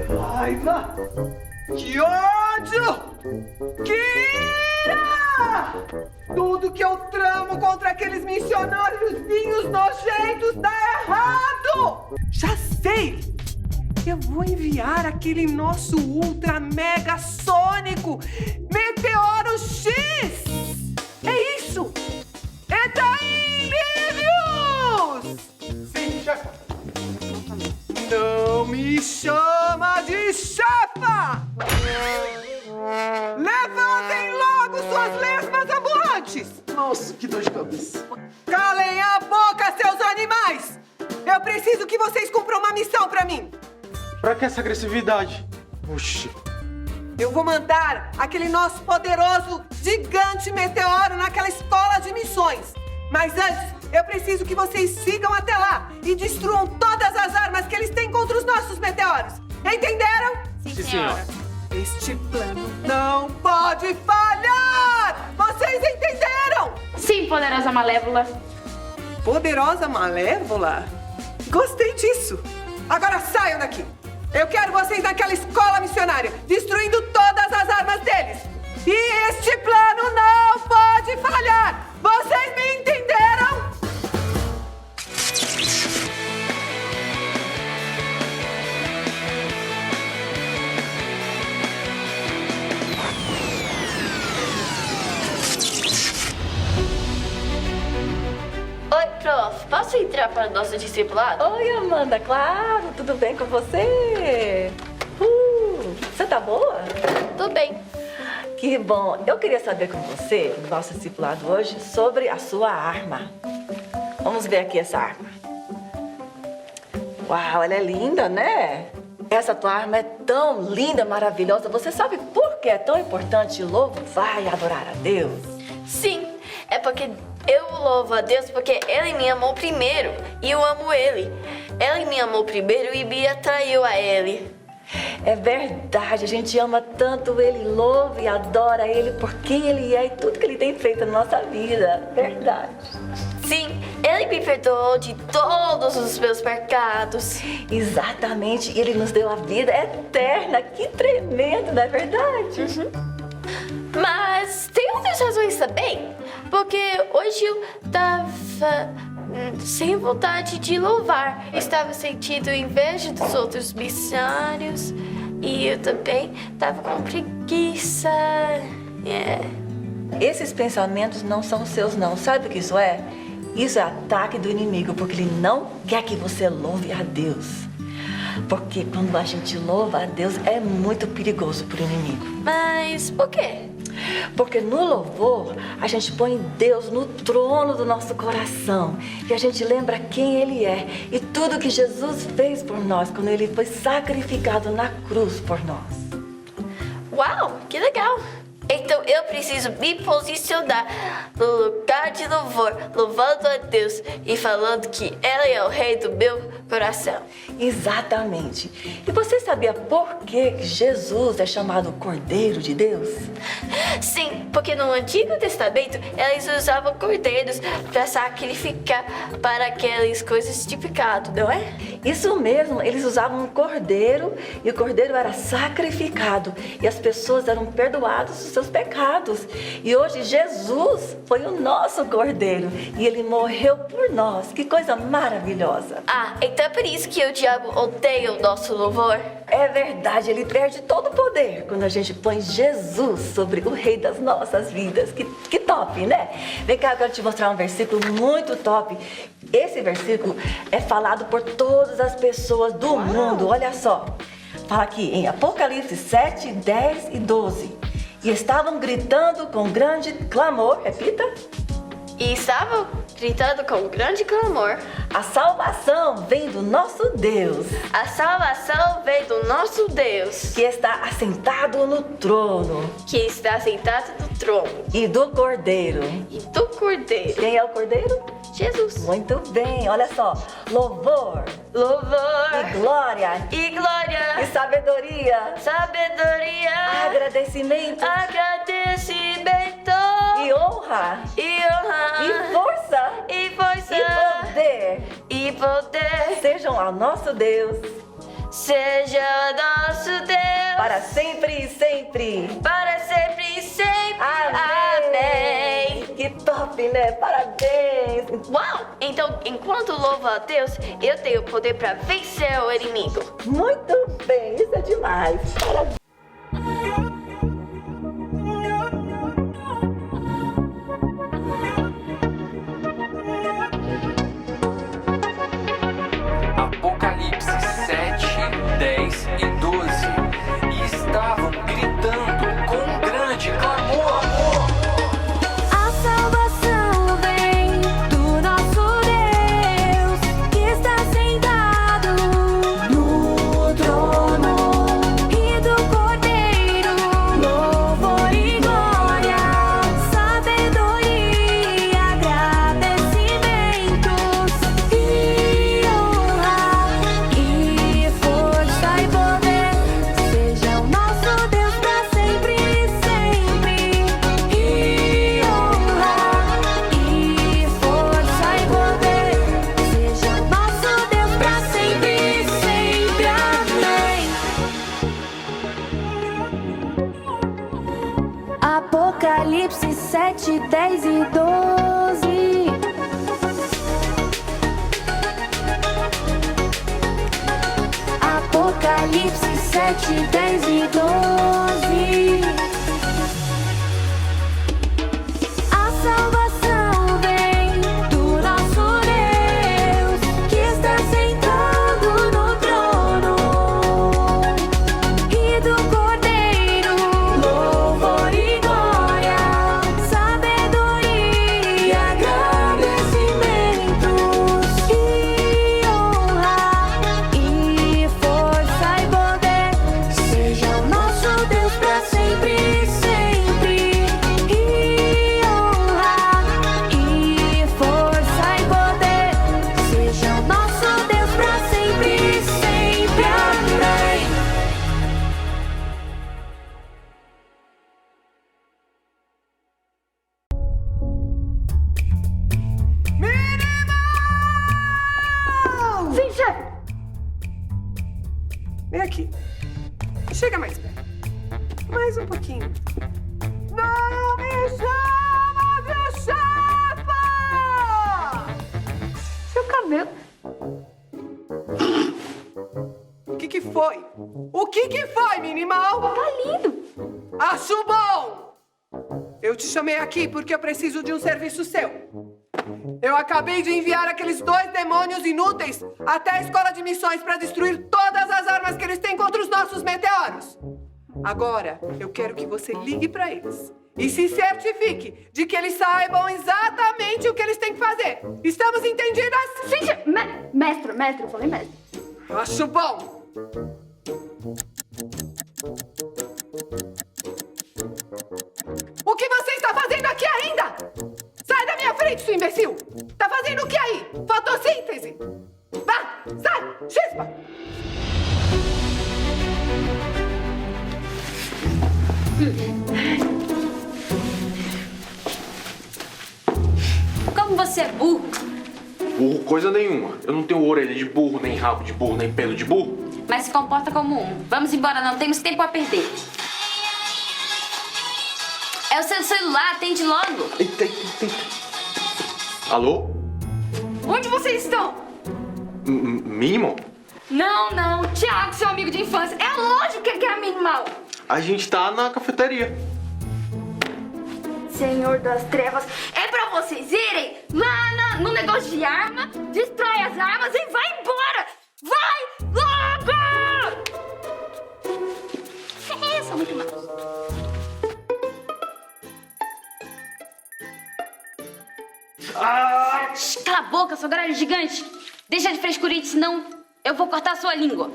Raiva! Que ódio! Que ira! Tudo que eu tramo contra aqueles missionários nojentos dá errado! Já sei! Eu vou enviar aquele nosso ultra mega sônico Meteoro X! É isso! Entra aí, Lívios! Sim, chefe! Não me chama de chapa! Levantem logo suas lesmas ambulantes! Nossa, que dor de cabeça. Calem a boca, seus animais! Eu preciso que vocês cumpram uma missão pra mim! Pra que essa agressividade? Oxi. Eu vou mandar aquele nosso poderoso gigante meteoro naquela escola de missões. Mas antes, eu preciso que vocês sigam até lá e destruam todas as armas que eles têm contra os nossos meteoros. Entenderam? Sim, senhora. Este plano não pode falhar! Vocês entenderam? Sim, poderosa Malévola. Poderosa Malévola? Gostei disso. Agora saiam daqui. Eu quero vocês naquela escola missionária, destruindo todas as armas deles. E este plano não pode falhar. Vocês me entenderam? Oi, prof. Posso entrar para o nosso discipulado? Oi, Amanda, claro, tudo bem com você? Você tá boa? Tô bem. Que bom. Eu queria saber com você, no nosso discipulado hoje, sobre a sua arma. Vamos ver aqui essa arma. Uau, ela é linda, né? Essa tua arma é tão linda, maravilhosa. Você sabe por que é tão importante louvar e adorar a Deus? Sim, é porque eu louvo a Deus porque Ele me amou primeiro e eu amo Ele. Ele me amou primeiro e me atraiu a Ele. É verdade, a gente ama tanto Ele, louva e adora Ele por quem Ele é e tudo que Ele tem feito na nossa vida. Verdade. Sim, Ele me perdoou de todos os meus pecados. Exatamente, Ele nos deu a vida eterna. Que tremendo, não é verdade? Mas tem outras razões também. Porque hoje eu tava sem vontade de louvar. Eu estava sentindo inveja dos outros missionários. E eu também tava com preguiça. Esses pensamentos não são seus, não. Sabe o que isso é? Isso é ataque do inimigo, porque ele não quer que você louve a Deus. Porque quando a gente louva a Deus, é muito perigoso para o inimigo. Mas por quê? Porque no louvor, a gente põe Deus no trono do nosso coração. E a gente lembra quem Ele é e tudo que Jesus fez por nós, quando Ele foi sacrificado na cruz por nós. Uau, que legal! Então eu preciso me posicionar no lugar de louvor, louvando a Deus e falando que Ele é o rei do meu coração. Exatamente. E você sabia por que Jesus é chamado Cordeiro de Deus? Sim, porque no Antigo Testamento eles usavam cordeiros para sacrificar para aquelas coisas de pecado, não é? Isso mesmo, eles usavam um cordeiro e o cordeiro era sacrificado e as pessoas eram perdoadas dos seus pecados. E hoje Jesus foi o nosso cordeiro e ele morreu por nós. Que coisa maravilhosa! Ah, então é por isso que o diabo odeia o nosso louvor? É verdade, ele perde todo o poder quando a gente põe Jesus sobre o rei das nossas vidas. Que top, né? Vem cá, eu quero te mostrar um versículo muito top. Esse versículo é falado por todas as pessoas do mundo. Olha só. Fala aqui em Apocalipse 7, 10 e 12. E estavam gritando com grande clamor. Repita. E estavam gritando com grande clamor. A salvação vem do nosso Deus. A salvação vem do nosso Deus, Que está assentado no trono. que está sentado no trono, E do cordeiro. e do Cordeiro, Quem é o cordeiro? Jesus. Muito bem, olha só. Louvor Louvor e glória e glória, e sabedoria, sabedoria, agradecimento agradecimento e honra e honra e força e força e poder e poder sejam ao nosso Deus seja nosso Deus para sempre e sempre. para sempre e sempre. Amém. Amém. Que top, né? Parabéns. Uau! Então, enquanto louvo a Deus, eu tenho poder para vencer o inimigo. Muito bem, isso é demais. Parabéns. Apocalipse 7, 10 e 12. E estavam gritando com grande clamor. A salvação vem do nosso Deus, que está sentado no trono, e do Cordeiro, louvor e glória, sabedoria, agradecimentos e honra e força e poder sejam nosso Deus para sempre e sempre. E honra e força e poder sejam nosso Deus para sempre e sempre. Amém. Apocalipse 7, 10 e 12. Apocalipse 7, 10 e 12. A salvação vem do nosso Deus, que está sentado no trono, e do Cordeiro, louvor e glória, sabedoria, agradecimentos e honra e força e poder sejam nosso Deus para sempre e sempre. E honra e força e poder sejam nosso Deus para sempre e sempre. Amém. Sim, chefe! Vem aqui. Chega mais perto. Mais um pouquinho. Não me chama de chefa! Seu cabelo. O que foi? O que foi, minimal? Tá lindo. Acho bom! Eu te chamei aqui porque eu preciso de um serviço seu. Eu acabei de enviar aqueles 2 demônios inúteis até a escola de missões para destruir todas as armas que eles têm contra os nossos meteoros. Agora, eu quero que você ligue para eles e se certifique de que eles saibam exatamente o que eles têm que fazer. Estamos entendidas? Sim, mestre, eu falei mestre. Acho bom. O que você está fazendo aqui ainda? Sai da minha frente, seu imbecil! Tá fazendo o que aí? Fotossíntese! Vá, sai, chispa! Como você é burro. Burro coisa nenhuma. Eu não tenho orelha de burro, nem rabo de burro, nem pelo de burro. Mas se comporta como um. Vamos embora, não temos tempo a perder. É o seu celular, atende logo. Eita. Alô? Onde vocês estão? Mínimo? Não. Tiago, seu amigo de infância. É lógico que ele quer minimal. A gente tá na cafeteria. Senhor das Trevas, é pra vocês irem lá no negócio de arma, destrói as armas e vai embora! Vai logo! São muito maus. Cala a boca, seu gralho gigante. Deixa de frescurite, senão eu vou cortar a sua língua.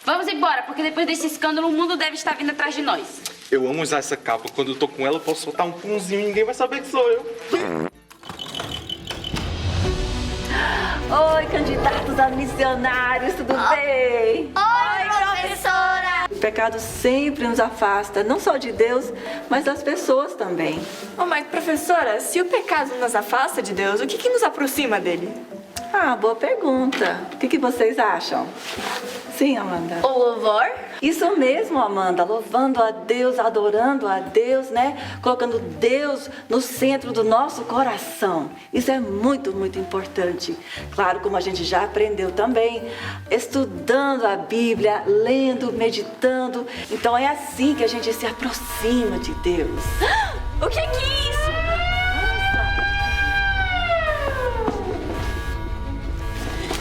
Vamos embora, porque depois desse escândalo o mundo deve estar vindo atrás de nós. Eu amo usar essa capa. Quando eu tô com ela, eu posso soltar um punzinho e ninguém vai saber que sou eu. Oi, candidatos a missionários, tudo bem? Oi, professora! O pecado sempre nos afasta, não só de Deus, mas das pessoas também. Mas professora, se o pecado nos afasta de Deus, o que nos aproxima dele? Ah, boa pergunta. O que vocês acham? Sim, Amanda? O louvor? Isso mesmo, Amanda. Louvando a Deus, adorando a Deus, né? Colocando Deus no centro do nosso coração. Isso é muito, muito importante. Claro, como a gente já aprendeu também, estudando a Bíblia, lendo, meditando. Então é assim que a gente se aproxima de Deus. O que é isso?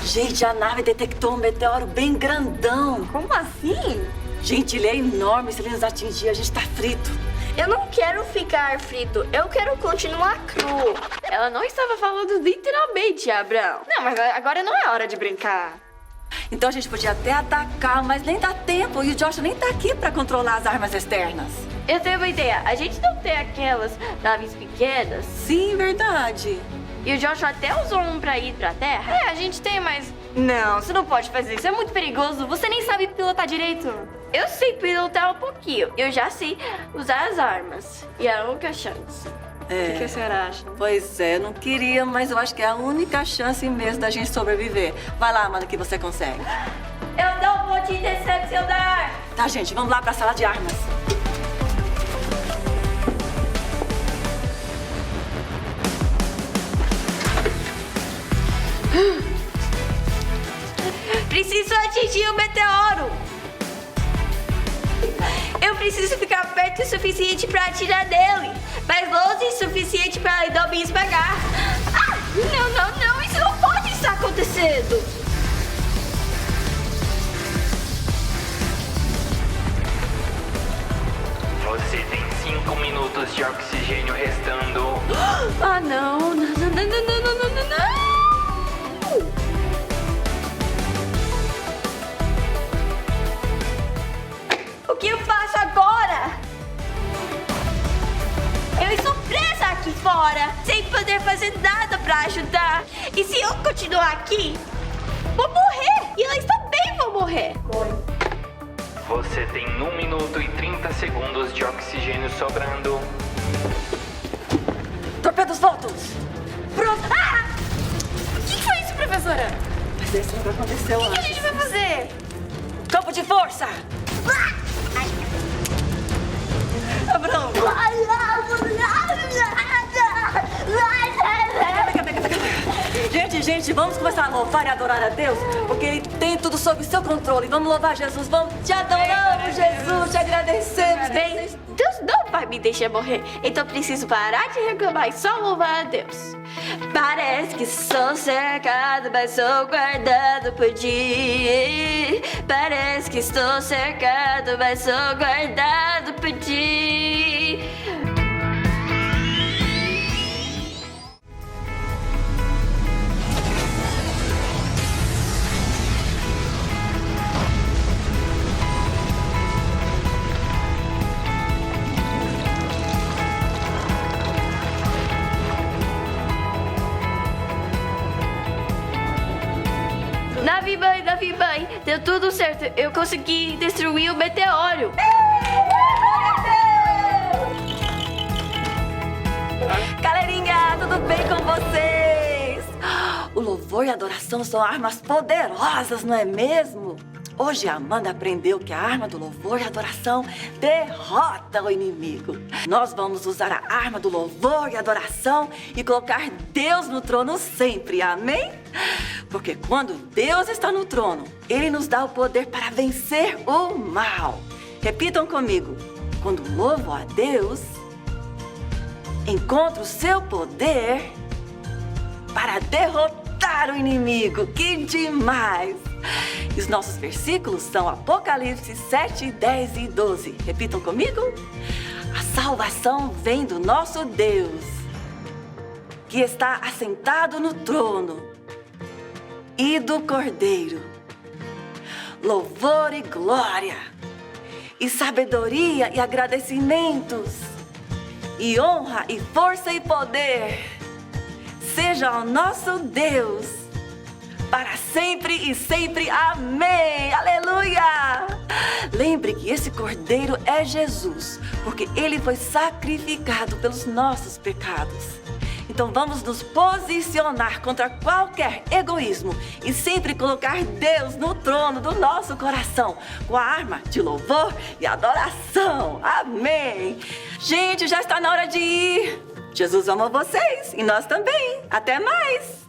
Gente, a nave detectou um meteoro bem grandão. Como assim? Gente, ele é enorme. Se ele nos atingir, a gente tá frito. Eu não quero ficar frito, eu quero continuar cru. Ela não estava falando literalmente, Abraão. Não, mas agora não é hora de brincar. Então a gente podia até atacar, mas nem dá tempo. E o Joshua nem tá aqui pra controlar as armas externas. Eu tenho uma ideia, a gente não tem aquelas naves pequenas? Sim, verdade. E o Joshua até usou um pra ir pra Terra? É, a gente tem, mas... Não, você não pode fazer isso, é muito perigoso. Você nem sabe pilotar direito. Eu sei pilotar um pouquinho, eu já sei usar as armas. E é a única chance. É. O que a senhora acha? Pois é, não queria, mas eu acho que é a única chance mesmo da gente sobreviver. Vai lá, Amanda, que você consegue. Eu não vou te decepcionar! Tá, gente, vamos lá pra sala de armas. Preciso atingir o meteoro! Eu preciso ficar perto o suficiente pra atirar nele, mas longe o suficiente pra ele não me esmagar. Ah! Não, isso não pode estar acontecendo! Você tem 5 minutos de oxigênio restando. Ah, não. O que eu faço agora? Eu estou presa aqui fora, sem poder fazer nada pra ajudar. E se eu continuar aqui, vou morrer. E eles também vão morrer. Você tem 1 minuto e 30 segundos de oxigênio sobrando. Torpedos voltos! Pronto. Ah! O que foi isso, professora? Mas isso nunca aconteceu O que a antes. gente vai fazer? Campo de força! Abraão! Gente, vamos começar a louvar e adorar a Deus, porque Ele tem tudo sob seu controle. Vamos louvar Jesus, vamos te adoramos, Jesus, te agradecemos. Bem, Deus não vai me deixar morrer, então preciso parar de reclamar e só louvar a Deus. Parece que sou cercado, mas sou guardado por ti. Parece que estou cercado, mas sou guardado por ti. Nave mãe, deu tudo certo. Eu consegui destruir o meteoro. Galerinha, tudo bem com vocês? adoração são armas poderosas, não é mesmo? Hoje a Amanda aprendeu que a arma do louvor e adoração derrota o inimigo. Nós vamos usar a arma do louvor e adoração e colocar Deus no trono sempre, amém? Porque quando Deus está no trono, Ele nos dá o poder para vencer o mal. Repitam comigo. Quando louvo a Deus, encontro o seu poder para derrotar o inimigo. Que demais! E os nossos versículos são Apocalipse 7, 10 e 12. Repitam comigo. A salvação vem do nosso Deus, que está assentado no trono, e do Cordeiro. Louvor e glória, e sabedoria e agradecimentos, e honra e força e poder seja ao nosso Deus, para sempre e sempre. Amém! Aleluia! Lembre que esse cordeiro é Jesus, porque ele foi sacrificado pelos nossos pecados. Então vamos nos posicionar contra qualquer egoísmo e sempre colocar Deus no trono do nosso coração, com a arma de louvor e adoração. Amém! Gente, já está na hora de ir. Jesus ama vocês e nós também. Até mais!